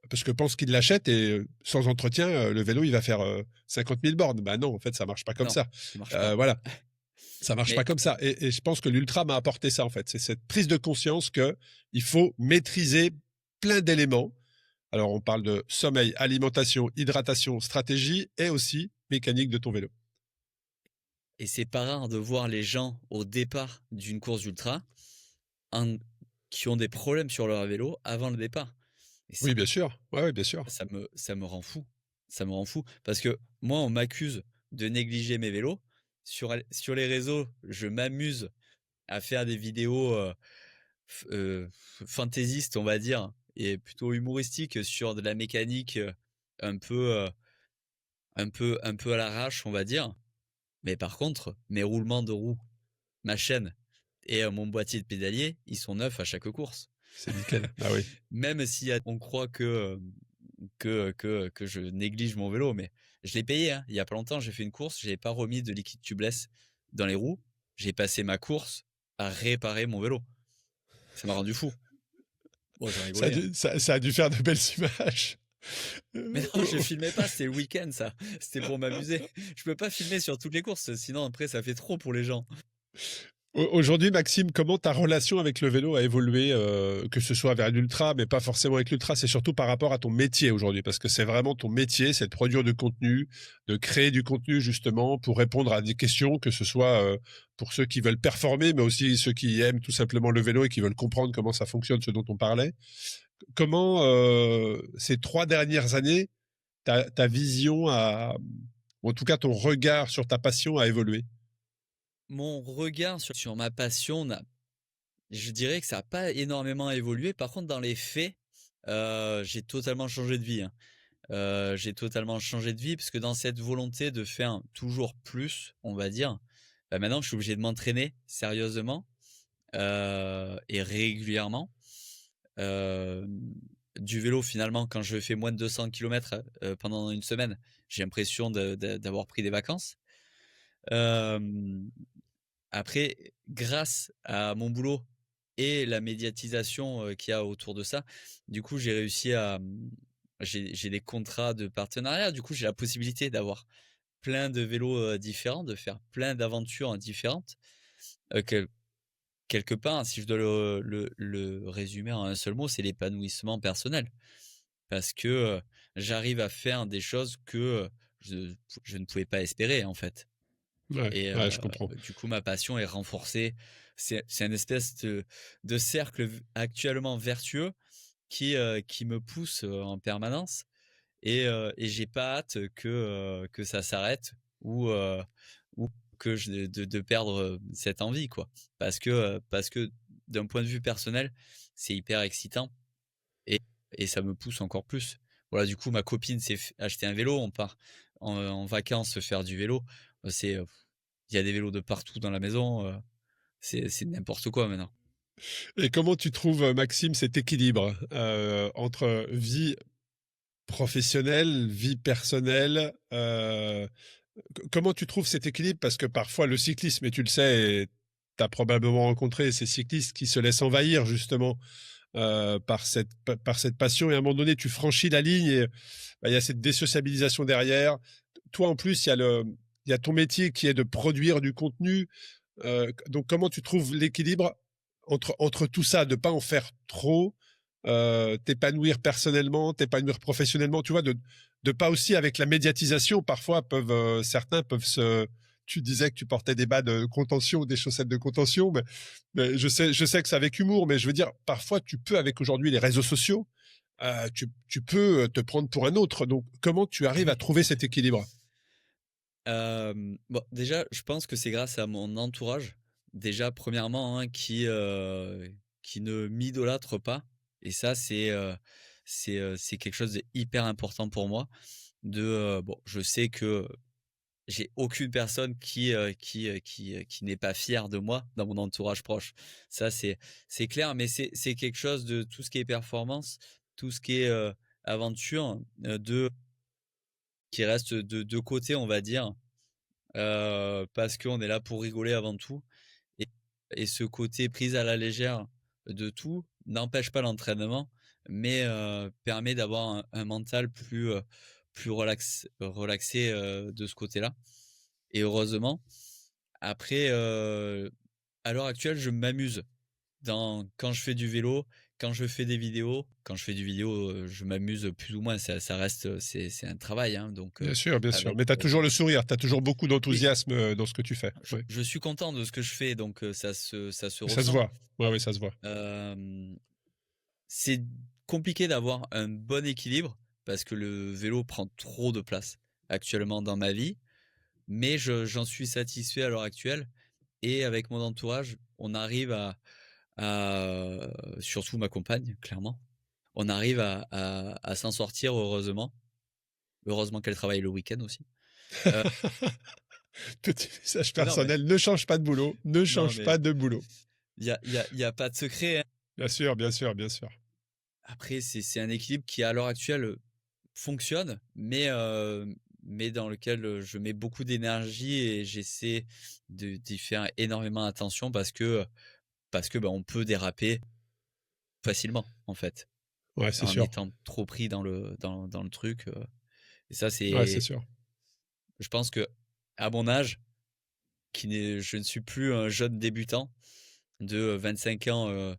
Speaker 2: parce que pense qu'il l'achète et sans entretien, le vélo, il va faire 50 000 bornes. Bah non, en fait, ça marche pas comme
Speaker 3: Non,
Speaker 2: ça.
Speaker 3: ça marche pas.
Speaker 2: Voilà, ça marche pas
Speaker 3: Mais
Speaker 2: comme ça. Et je pense que l'ultra m'a apporté ça, en fait. C'est cette prise de conscience que il faut maîtriser plein d'éléments. Alors, on parle de sommeil, alimentation, hydratation, stratégie et aussi mécanique de ton vélo.
Speaker 3: et c'est pas rare de voir les gens au départ d'une course ultra en qui ont des problèmes sur leur vélo avant le départ et ça
Speaker 2: Oui, bien sûr. Ouais, ouais, bien sûr.
Speaker 3: ça me rend fou. Ça me rend fou parce que moi, on m'accuse de négliger mes vélos. Sur les réseaux, je m'amuse à faire des vidéos, f fantaisistes, on va dire et plutôt humoristiques sur de la mécanique, un peu, un peu à l'arrache, on va dire. Mais par contre, mes roulements de roues, ma chaîne et mon boîtier de pédalier, ils sont neufs à chaque course.
Speaker 2: C'est nickel. Ah oui.
Speaker 3: Même si on croit que je néglige mon vélo, mais je l'ai payé, hein. Il y a pas longtemps, j'ai fait une course, j'ai pas remis de liquide tubeless dans les roues. J'ai passé ma course à réparer mon vélo. Ça m'a rendu fou. Bon, j'ai
Speaker 2: Ça a
Speaker 3: rigolé, hein.
Speaker 2: dû, ça a dû faire de belles images.
Speaker 3: Mais non, je filmais pas, c'était le week-end ça. C'était pour m'amuser. Je peux pas filmer sur toutes les courses, sinon après ça fait trop pour les gens.
Speaker 2: Aujourd'hui, Maxime, comment ta relation avec le vélo a évolué, que ce soit vers l'ultra, mais pas forcément avec l'ultra, c'est surtout par rapport à ton métier aujourd'hui, parce que c'est vraiment ton métier, c'est de produire du contenu, de créer du contenu justement pour répondre à des questions, que ce soit pour ceux qui veulent performer, mais aussi ceux qui aiment tout simplement le vélo et qui veulent comprendre comment ça fonctionne, ce dont on parlait. Comment ces 3 dernières années, ta vision ou en tout cas ton regard sur ta passion a évolué?
Speaker 3: Mon regard sur ma passion je dirais que ça a pas énormément évolué. Par contre, dans les faits, j'ai totalement changé de vie, hein. J'ai totalement changé de vie parce que dans cette volonté de faire toujours plus, on va dire, bah, maintenant je suis obligé de m'entraîner sérieusement, et régulièrement. Hem, du vélo finalement quand je fais moins de 200 kilomètres, pendant une semaine, j'ai l'impression d'avoir pris des vacances. Hem, après grâce à mon boulot et la médiatisation, qu'il y a autour de ça, du coup j'ai réussi à, j'ai des contrats de partenariat, du coup j'ai la possibilité d'avoir plein de vélos, différents, de faire plein d'aventures différentes, que quelque part, si je dois le résumer en un seul mot, c'est l'épanouissement personnel. Parce que, j'arrive à faire des choses que, je ne pouvais pas espérer, en fait
Speaker 2: Ouais,
Speaker 3: et
Speaker 2: ouais, je comprends.
Speaker 3: du coup, ma passion est renforcée. C'est une espèce de cercle actuellement vertueux qui me pousse, en permanence et j'ai pas hâte que ça s'arrête ou que je de perdre, cette envie, quoi. Parce que d'un point de vue personnel, c'est hyper excitant et ça me pousse encore plus. Voilà, du coup, ma copine s'est f acheté un vélo, on part en vacances faire du vélo. C'est, il y a des vélos de partout dans la maison, c'est n'importe quoi maintenant.
Speaker 2: Et comment tu trouves, Maxime, cet équilibre entre vie professionnelle, vie personnelle comment tu trouves cet équilibre? Parce que parfois le cyclisme, et tu le sais, tu as probablement rencontré ces cyclistes qui se laissent envahir justement par cette passion, et à un moment donné, tu franchis la ligne et bah, il y a cette désociabilisation derrière. Toi, en plus, il y a ton métier qui est de produire du contenu. Donc, comment tu trouves l'équilibre entre tout ça, de pas en faire trop, t'épanouir personnellement, t'épanouir professionnellement, tu vois, de pas aussi avec la médiatisation, parfois certains peuvent se. Tu disais que tu portais des bas de contention, des chaussettes de contention, mais je sais que c'est avec humour, mais je veux dire, parfois tu peux avec aujourd'hui les réseaux sociaux, tu peux te prendre pour un autre. Donc, comment tu arrives à trouver cet équilibre?
Speaker 3: Bon, déjà, je pense que c'est grâce à mon entourage. Déjà, premièrement, hein, qui ne m'idolâtre pas et ça, c'est quelque chose de hyper important pour moi bon, je sais que j'ai aucune personne qui n'est pas fière de moi dans mon entourage proche. Ça, c'est clair, mais c'est quelque chose de tout ce qui est performance, tout ce qui est, aventure, qui reste de côté, on va dire. Parce qu'on est là pour rigoler avant tout et ce côté prise à la légère de tout n'empêche pas l'entraînement, mais permet d'avoir un mental plus relaxé de ce côté-là. Et heureusement, après, à l'heure actuelle, je m'amuse quand je fais du vélo, quand je fais des vidéos. Quand je fais du vidéo, je m'amuse plus ou moins. Ça reste, c'est un travail, hein, donc
Speaker 2: Bien sûr.
Speaker 3: avec,
Speaker 2: Mais tu as toujours le sourire, tu as toujours beaucoup
Speaker 3: oui,
Speaker 2: d'enthousiasme dans ce que tu fais.
Speaker 3: je
Speaker 2: Ouais.
Speaker 3: je suis content de ce que je fais, donc ça se
Speaker 2: Ça se
Speaker 3: ressent.
Speaker 2: voit. Ouais, ça se voit.
Speaker 3: Hem, c'est compliqué d'avoir un bon équilibre parce que le vélo prend trop de place actuellement dans ma vie, mais j'en suis satisfait à l'heure actuelle et avec mon entourage, on arrive surtout ma compagne, clairement, on arrive à s'en sortir heureusement. Heureusement qu'elle travaille le week-end aussi. Heu,
Speaker 2: Petit message
Speaker 3: non mais
Speaker 2: personnel, ne change pas de boulot, ne
Speaker 3: non
Speaker 2: change
Speaker 3: mais
Speaker 2: pas de boulot.
Speaker 3: il y a pas de secret, hein.
Speaker 2: Bien sûr.
Speaker 3: Après c'est un équilibre qui à l'heure actuelle, fonctionne, mais dans lequel, je mets beaucoup d'énergie et j'essaie d'y faire énormément attention parce que, bah, on peut déraper facilement, en fait,
Speaker 2: Ouais, c'est
Speaker 3: en
Speaker 2: sûr.
Speaker 3: étant trop pris dans le truc, et ça,
Speaker 2: Ouais, c'est
Speaker 3: c'est
Speaker 2: sûr.
Speaker 3: je pense que à mon âge, je ne suis plus un jeune débutant de 25 ans,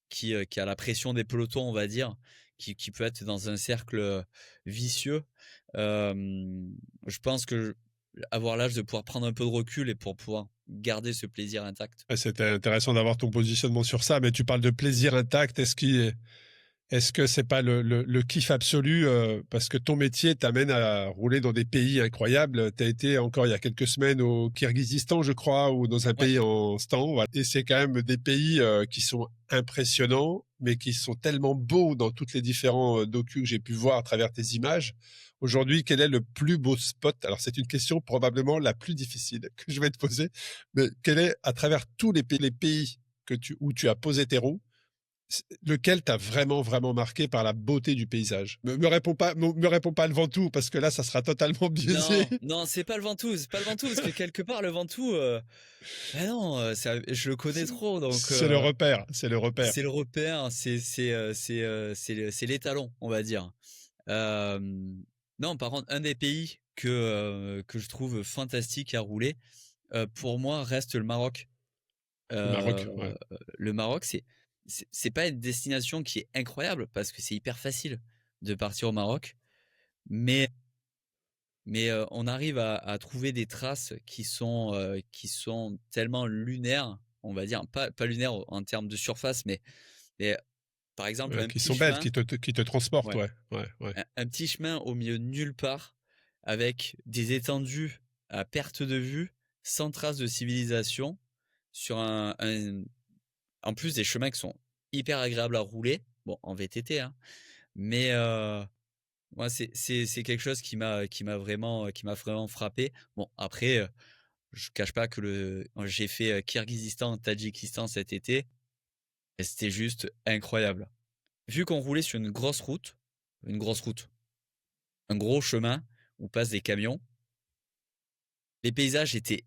Speaker 3: qui a la pression des pelotons, on va dire, qui peut être dans un cercle, vicieux. Je pense que avoir l'âge de pouvoir prendre un peu de recul et pour pouvoir garder ce plaisir intact.
Speaker 2: Ouais, c'était intéressant d'avoir ton positionnement sur ça, mais tu parles de plaisir intact. Est-ce que c'est pas le kiff absolu parce que ton métier t'amène à rouler dans des pays incroyables. Tu as été encore il y a quelques semaines au Kirghizistan, je crois, ou dans un
Speaker 3: Ouais,
Speaker 2: pays en stan. Voilà. Et c'est quand même des pays qui sont impressionnants, mais qui sont tellement beaux dans toutes les différents docus que j'ai pu voir à travers tes images. Aujourd'hui, quel est le plus beau spot? Alors, c'est une question probablement la plus difficile que je vais te poser, mais quel est, à travers tous les pays où tu as posé tes roues, lequel t'a vraiment, vraiment marqué par la beauté du paysage? Me réponds pas le Ventoux, parce que là, ça sera totalement biaisé.
Speaker 3: non, non, c'est pas le Ventoux parce que quelque part le Ventoux, bah non, je le connais trop donc
Speaker 2: C'est le repère, c'est le repère.
Speaker 3: c'est le repère, c'est l'étalon, on va dire. Non, par contre, un des pays que je trouve fantastique à rouler, pour moi, reste le Maroc.
Speaker 2: Le Maroc,
Speaker 3: Heu,
Speaker 2: ouais.
Speaker 3: le Maroc, c'est pas une destination qui est incroyable parce que c'est hyper facile de partir au Maroc, mais on arrive à trouver des traces qui sont tellement lunaires, on va dire, pas lunaires en termes de surface, mais par exemple, un
Speaker 2: Qui
Speaker 3: petit
Speaker 2: sont belles,
Speaker 3: chemin,
Speaker 2: qui te transportent,
Speaker 3: ouais,
Speaker 2: ouais, ouais, ouais.
Speaker 3: un petit chemin au milieu de nulle part, avec des étendues à perte de vue, sans trace de civilisation, sur en plus des chemins qui sont hyper agréables à rouler, bon en VTT, hein, mais moi c'est quelque chose qui m'a vraiment frappé. Bon après, je cache pas que j'ai fait, Kirghizistan, Tadjikistan cet été et c'était juste incroyable. Vu qu'on roulait sur une grosse route, un gros chemin où passent des camions, les paysages étaient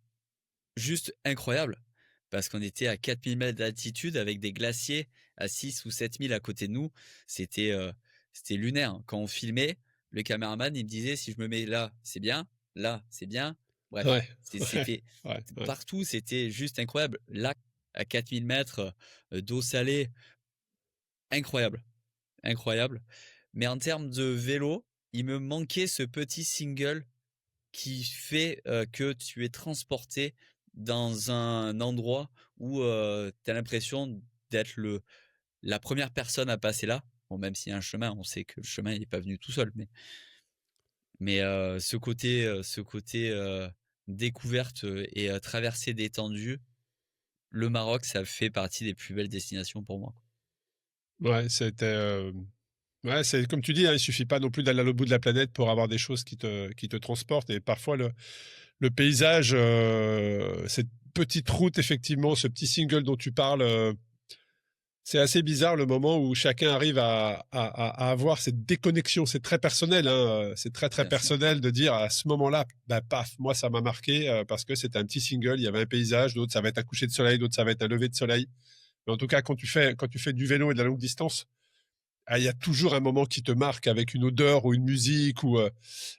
Speaker 3: juste incroyables parce qu'on était à 4000 mètres d'altitude avec des glaciers à 6 ou 7000 à côté de nous. C'était, c'était lunaire. Quand on filmait, le caméraman, il me disait: «Si je me mets là, c'est bien, là, c'est bien». Bref,
Speaker 2: Ouais, ouais,
Speaker 3: c'était
Speaker 2: ouais.
Speaker 3: partout, c'était juste incroyable. Là, à 4000 mètres, d'eau salée, incroyable, incroyable. Mais en termes de vélo, il me manquait ce petit single qui fait, que tu es transporté dans un endroit où, tu as l'impression d'être la première personne à passer là. Bon, même s'il y a un chemin, on sait que le chemin il est pas venu tout seul, mais ce côté, découverte, et traversée d'étendues, le Maroc, ça fait partie des plus belles destinations pour moi.
Speaker 2: Ouais, ouais, c'est comme tu dis, hein, il suffit pas non plus d'aller à l'autre bout de la planète pour avoir des choses qui te transportent. Et parfois, le paysage, cette petite route, effectivement, ce petit single dont tu parles, c'est assez bizarre le moment où chacun arrive à avoir cette déconnexion. C'est très personnel, hein, c'est très, très
Speaker 3: Bien sûr.
Speaker 2: personnel de dire à ce moment-là, bah, paf, moi, ça m'a marqué parce que c'était un petit single, il y avait un paysage, d'autres, ça va être un coucher de soleil, d'autres, ça va être un lever de soleil. Mais en tout cas, quand tu fais du vélo et de la longue distance, il y a toujours un moment qui te marque avec une odeur ou une musique ou
Speaker 3: Et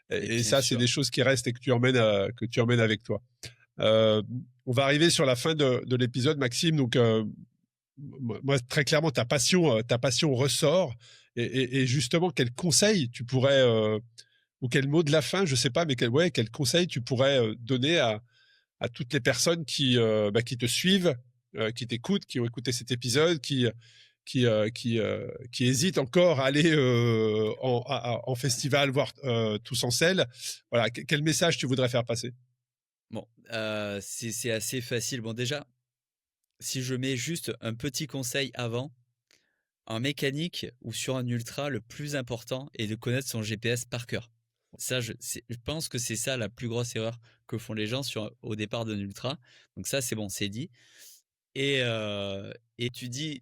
Speaker 2: et
Speaker 3: bien
Speaker 2: ça, c'est
Speaker 3: sûr.
Speaker 2: des choses qui restent et que tu emmènes avec toi. Euh, on va arriver sur la fin de l'épisode, Maxime. Donc, moi, très clairement, ta passion ressort. Et justement, quel conseil tu pourrais, ou quel mot de la fin, je sais pas, mais quel conseil tu pourrais donner à toutes les personnes qui te suivent, qui t'écoutent, qui ont écouté cet épisode, qui hésitent encore à aller en festival, voir Tous en selle. Voilà, quel message tu voudrais faire passer?
Speaker 3: Bon, c'est assez facile. Bon, déjà, si je mets juste un petit conseil avant, en mécanique ou sur un ultra, le plus important est de connaître son GPS par cœur. Ça, je pense que c'est ça la plus grosse erreur que font les gens au départ d'un ultra. Donc ça, c'est bon, c'est dit. Et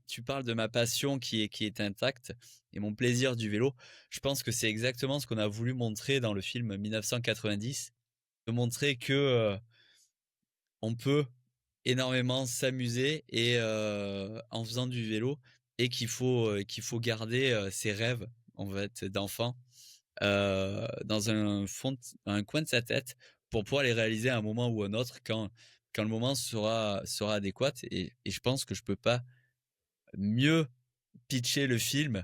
Speaker 3: tu parles de ma passion qui est intacte et mon plaisir du vélo. Je pense que c'est exactement ce qu'on a voulu montrer dans le film 1990, de montrer que on peut énormément s'amuser et en faisant du vélo et qu'il faut garder ses rêves en fait d'enfant dans un coin de sa tête pour pouvoir les réaliser à un moment ou un autre quand le moment sera adéquat et je pense que je peux pas mieux pitcher le film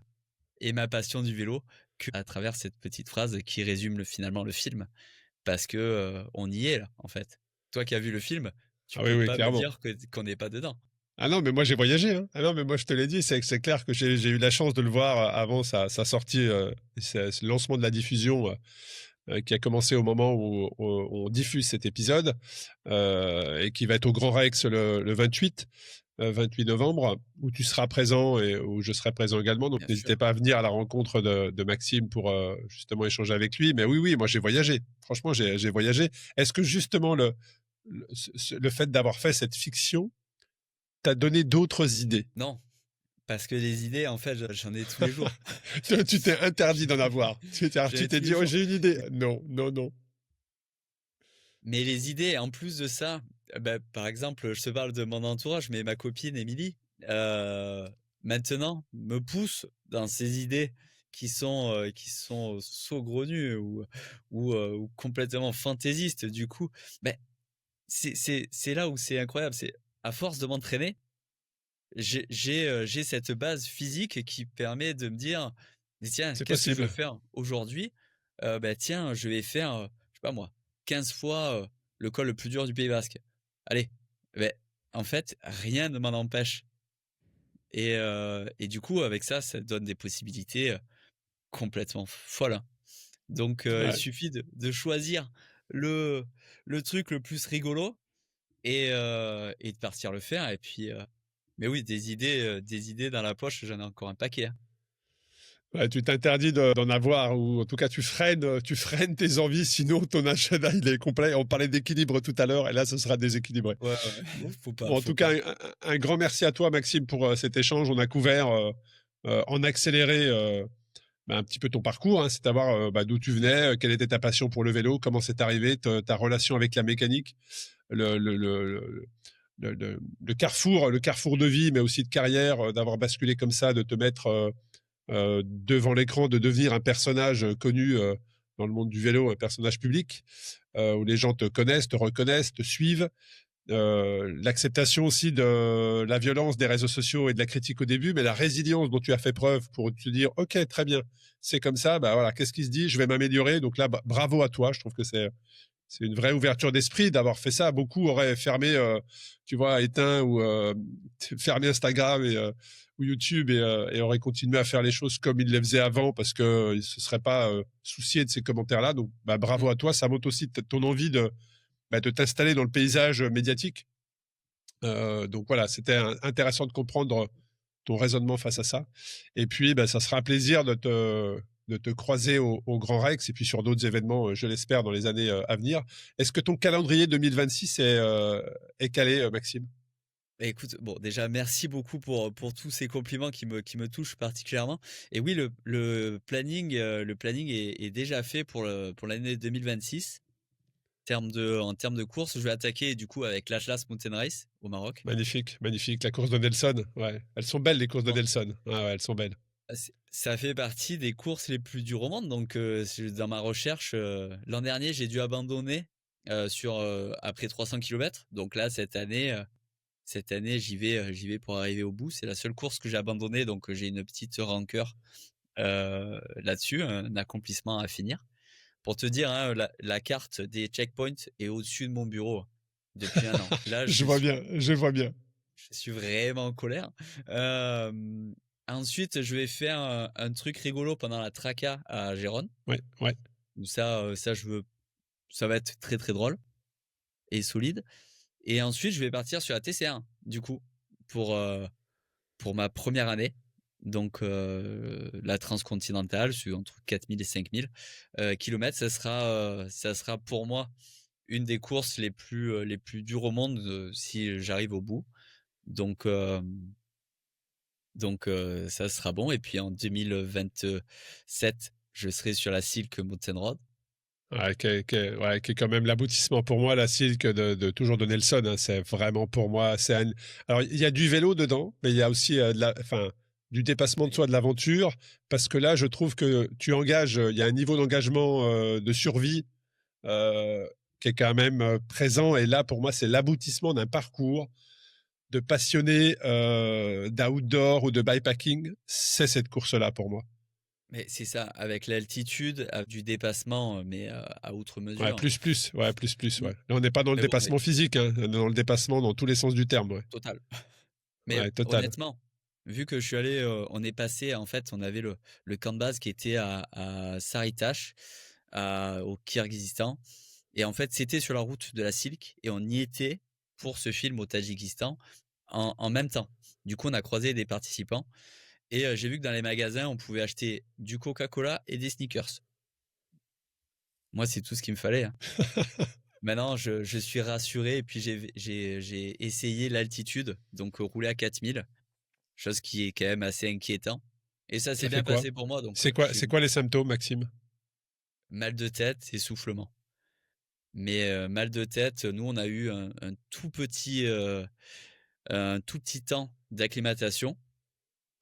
Speaker 3: et ma passion du vélo qu'à travers cette petite phrase qui résume finalement le film parce que on y est là en fait. Toi qui as vu le film, tu
Speaker 2: Ah oui,
Speaker 3: peux
Speaker 2: oui,
Speaker 3: pas me
Speaker 2: clairement.
Speaker 3: dire qu'on n'est pas dedans.
Speaker 2: Ah non, mais moi j'ai voyagé. Hein. Ah non, mais moi je te l'ai dit, c'est clair que j'ai eu la chance de le voir avant sa sortie, c'est le lancement de la diffusion qui a commencé au moment où on diffuse cet épisode et qui va être au Grand Rex le 28 novembre, où tu seras présent et où je serai présent également. Donc
Speaker 3: Bien
Speaker 2: n'hésitez
Speaker 3: sûr.
Speaker 2: pas à venir à la rencontre de Maxime pour justement échanger avec lui. Mais oui, oui, moi j'ai voyagé. Franchement, j'ai voyagé. Est-ce que justement le fait d'avoir fait cette fiction t'a donné d'autres idées?
Speaker 3: Non, parce que les idées, en fait, j'en ai tous les jours.
Speaker 2: Tu t'es interdit d'en avoir.
Speaker 3: J'en
Speaker 2: Tu
Speaker 3: ai
Speaker 2: t'es
Speaker 3: tous les
Speaker 2: dit, oh,
Speaker 3: jours.
Speaker 2: j'ai une idée. Non, non, non.
Speaker 3: Mais les idées, en plus de ça, bah, par exemple, je te parle de mon entourage, mais ma copine Émilie, euh, maintenant, me pousse dans ses idées qui sont saugrenues ou complètement fantaisistes. Du coup, ben, c'est là où c'est incroyable. C'est à force de m'entraîner, j'ai cette base physique qui permet de me dire, mais tiens,
Speaker 2: C'est
Speaker 3: qu'est-ce que je veux
Speaker 2: possible.
Speaker 3: faire aujourd'hui? Bah tiens, je vais faire, je sais pas moi, 15 fois le col le plus dur du Pays Basque. Allez, ben en fait, rien ne m'en empêche. Et du coup, avec ça, ça donne des possibilités complètement folles, hein. Donc, il
Speaker 2: Ouais.
Speaker 3: suffit de choisir le, le truc le plus rigolo et de partir le faire. Et puis, mais oui, des idées dans la poche, j'en ai encore un paquet, hein.
Speaker 2: Ouais, tu t'interdis d'en avoir, ou en tout cas tu freines tes envies, sinon ton agenda il est complet. On parlait d'équilibre tout à l'heure, et là ce sera déséquilibré.
Speaker 3: Ouais, ouais,
Speaker 2: Bon,
Speaker 3: faut pas,
Speaker 2: Bon, en
Speaker 3: faut
Speaker 2: tout cas,
Speaker 3: pas.
Speaker 2: un grand merci à toi, Maxime, pour cet échange. On a couvert en accéléré un petit peu ton parcours, hein, c'est savoir d'où tu venais, quelle était ta passion pour le vélo, comment c'est arrivé, ta relation avec la mécanique, le, le, le, le carrefour de vie, mais aussi de carrière, d'avoir basculé comme ça, de te mettre devant l'écran, de devenir un personnage connu dans le monde du vélo, un personnage public, où les gens te connaissent, te reconnaissent, te suivent. L'acceptation aussi de la violence des réseaux sociaux et de la critique au début, mais la résilience dont tu as fait preuve pour te dire, OK, très bien, c'est comme ça, bah voilà, qu'est-ce qui se dit, je vais m'améliorer. Donc là, bravo à toi. Je trouve que c'est une vraie ouverture d'esprit d'avoir fait ça. Beaucoup auraient fermé, tu vois, éteint ou fermé Instagram ou YouTube et auraient continué à faire les choses comme ils les faisaient avant parce que ils se seraient pas souciés de ces commentaires-là. Donc, bravo
Speaker 3: Mm.
Speaker 2: à toi. Ça montre aussi ton envie de t'installer dans le paysage médiatique. Donc voilà, c'était intéressant de comprendre ton raisonnement face à ça. Et puis, ça sera un plaisir de te croiser au Grand Rex et puis sur d'autres événements, je l'espère, dans les années à venir. Est-ce que ton calendrier 2026 est calé, Maxime?
Speaker 3: Bah, écoute, bon, déjà, merci beaucoup pour tous ces compliments qui me touchent particulièrement. Et oui, le planning est déjà fait pour l'année 2026. En termes de course, je vais attaquer du coup avec l'Atlas Mountain Race au Maroc.
Speaker 2: Magnifique, magnifique. La course de Nelson, ouais. Elles sont belles, les courses de
Speaker 3: Bon,
Speaker 2: Nelson. Ah ouais, elles sont belles.
Speaker 3: c'est ça fait partie des courses les plus dures au monde. Donc, dans ma recherche, l'an dernier, j'ai dû abandonner après 300 kilomètres. Donc là, cette année, j'y vais pour arriver au bout. C'est la seule course que j'ai abandonnée, donc j'ai une petite rancœur là-dessus, un accomplissement à finir. Pour te dire, hein, la carte des checkpoints est au-dessus de mon bureau depuis un an. Là,
Speaker 2: Je vois bien, je vois bien.
Speaker 3: je suis vraiment en colère. Ensuite, je vais faire un truc rigolo pendant la Traca à Gérone.
Speaker 2: Ouais, ouais.
Speaker 3: Où ça va être très très drôle et solide. Et ensuite, je vais partir sur la TCR, du coup, pour ma première année. Donc, la transcontinentale, c'est entre 4000 et 5000 kilomètres. Ça sera pour moi une des courses les plus dures au monde si j'arrive au bout. Donc, ça sera bon. Et puis en 2027, je serai sur la Silk Mountain Road.
Speaker 2: Ouais, qui est quand même l'aboutissement pour moi, la Silk toujours de Nelson. Hein, c'est vraiment pour moi. Alors, il y a du vélo dedans, mais il y a aussi du dépassement de soi, de l'aventure. Parce que là, je trouve que il y a un niveau d'engagement de survie qui est quand même présent. Et là, pour moi, c'est l'aboutissement d'un parcours de passionné d'outdoor ou de bikepacking. C'est cette course-là pour moi.
Speaker 3: Mais c'est ça, avec l'altitude, du dépassement, mais à outre
Speaker 2: Ouais,
Speaker 3: mesure.
Speaker 2: plus. Ouais.
Speaker 3: Mm.
Speaker 2: Là, on n'est pas dans le
Speaker 3: Mais bon,
Speaker 2: dépassement physique, hein. On est dans le dépassement dans tous les sens du terme, ouais.
Speaker 3: total. Mais
Speaker 2: Ouais, total.
Speaker 3: honnêtement, vu que je suis allé, on est passé, en fait, on avait le camp de base qui était à Saritash, au Kirghizistan. Et en fait, c'était sur la route de la Silk et on y était pour ce film au Tadjikistan en même temps. Du coup, on a croisé des participants et j'ai vu que dans les magasins, on pouvait acheter du Coca-Cola et des sneakers. Moi, c'est tout ce qu'il me fallait, hein. Maintenant, je suis rassuré et puis j'ai essayé l'altitude, donc rouler à 4000, chose qui est quand même assez inquiétant. Et ça s'est
Speaker 2: Ça fait
Speaker 3: bien
Speaker 2: quoi?
Speaker 3: passé pour moi, donc
Speaker 2: C'est quoi les symptômes, Maxime?
Speaker 3: mal de tête, essoufflement. Mais mal de tête, nous, on a eu un tout petit temps d'acclimatation,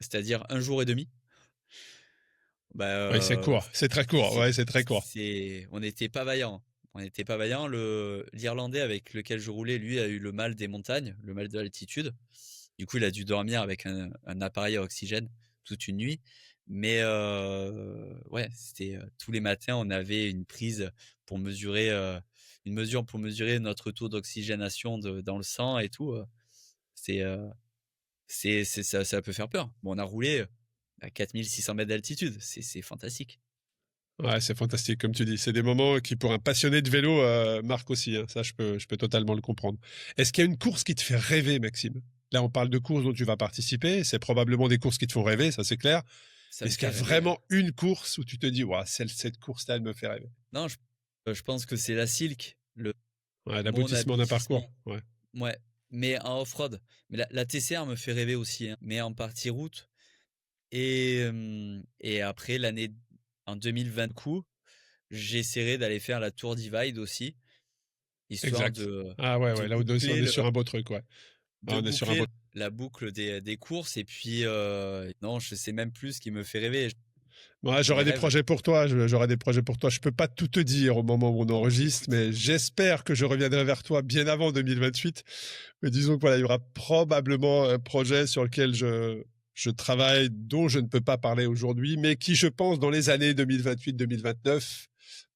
Speaker 3: c'est-à-dire 1 jour et demi. Bah,
Speaker 2: Oui, c'est court. C'est très court. Ouais, c'est très court.
Speaker 3: on n'était pas vaillant. On n'était pas vaillant. L'Irlandais avec lequel je roulais, lui, a eu le mal des montagnes, le mal de l'altitude. Du coup, il a dû dormir avec un appareil à oxygène toute une nuit. Mais ouais, c'était tous les matins, on avait une prise pour mesurer, une mesure pour mesurer notre taux d'oxygénation dans le sang et tout. C'est, ça peut faire peur. Bon, on a roulé à 4600 mètres d'altitude. C'est fantastique.
Speaker 2: Ouais, c'est fantastique, comme tu dis. C'est des moments qui, pour un passionné de vélo, marquent aussi. Hein. Ça, je peux totalement le comprendre. Est-ce qu'il y a une course qui te fait rêver, Maxime? Là, on parle de courses dont tu vas participer. C'est probablement des courses qui te font rêver, ça c'est clair.
Speaker 3: Ça me
Speaker 2: Est-ce qu'il
Speaker 3: fait
Speaker 2: y a
Speaker 3: rêver, ouais.
Speaker 2: vraiment une course où tu te dis, ouais, cette course-là, elle me fait rêver?
Speaker 3: Non, je pense que c'est la Silk,
Speaker 2: Ouais,
Speaker 3: mon
Speaker 2: l'aboutissement d'un parcours.
Speaker 3: aboutissement.
Speaker 2: Ouais.
Speaker 3: Ouais, mais en off-road. Mais la TCR me fait rêver aussi, hein, mais en partie route. Et après, en 2020, coup, j'essaierai d'aller faire la Tour Divide aussi, histoire
Speaker 2: Exact. Ah ouais,
Speaker 3: de
Speaker 2: ouais. Là, on
Speaker 3: boucler
Speaker 2: est sur un beau truc, ouais. Ah,
Speaker 3: de
Speaker 2: on est sur un
Speaker 3: boucler
Speaker 2: beau.
Speaker 3: la boucle des courses. Et puis, non, je sais même plus ce qui me fait rêver.
Speaker 2: Ouais,
Speaker 3: Mes
Speaker 2: j'aurais des
Speaker 3: rêves.
Speaker 2: projets pour toi. J'aurais des projets pour toi. Je peux pas tout te dire au moment où on enregistre, mais j'espère que je reviendrai vers toi bien avant 2028. Mais disons que voilà, il y aura probablement un projet sur lequel je travaille, dont je ne peux pas parler aujourd'hui, mais qui, je pense, dans les années 2028-2029,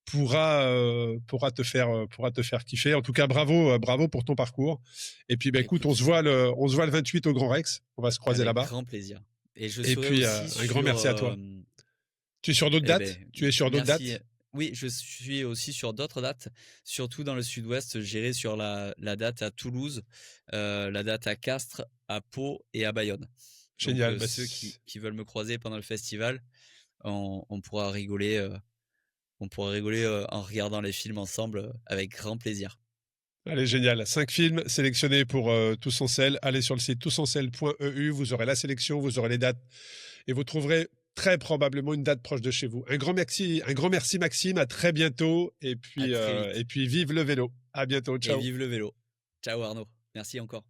Speaker 2: pourra te faire kiffer. En tout cas, bravo pour ton parcours. Et puis, bah, écoute,
Speaker 3: Écoute,
Speaker 2: on se voit le 28 au Grand Rex. On va se croiser
Speaker 3: avec
Speaker 2: là-bas.
Speaker 3: grand plaisir. Et je
Speaker 2: Et
Speaker 3: serai
Speaker 2: puis,
Speaker 3: aussi
Speaker 2: un grand merci à toi. Tu es sur d'autres
Speaker 3: eh
Speaker 2: dates?
Speaker 3: ben,
Speaker 2: Tu es sur d'autres
Speaker 3: merci.
Speaker 2: dates?
Speaker 3: Oui, je suis aussi sur d'autres dates, surtout dans le sud-ouest. J'irai sur la date à Toulouse, la date à Castres, à Pau et à Bayonne. Donc,
Speaker 2: Génial. Bah,
Speaker 3: ceux qui veulent me croiser pendant le festival, on pourra rigoler, en regardant les films ensemble avec grand plaisir.
Speaker 2: allez, génial. 5 films sélectionnés pour Tous en Selle. Allez sur le site tousencelle.eu. Vous aurez la sélection, vous aurez les dates et vous trouverez très probablement une date proche de chez vous. Un grand merci Maxime. À très bientôt.
Speaker 3: À très vite.
Speaker 2: Et puis vive le vélo. À bientôt.
Speaker 3: Et
Speaker 2: Ciao.
Speaker 3: vive le vélo. Ciao Arnaud. Merci encore.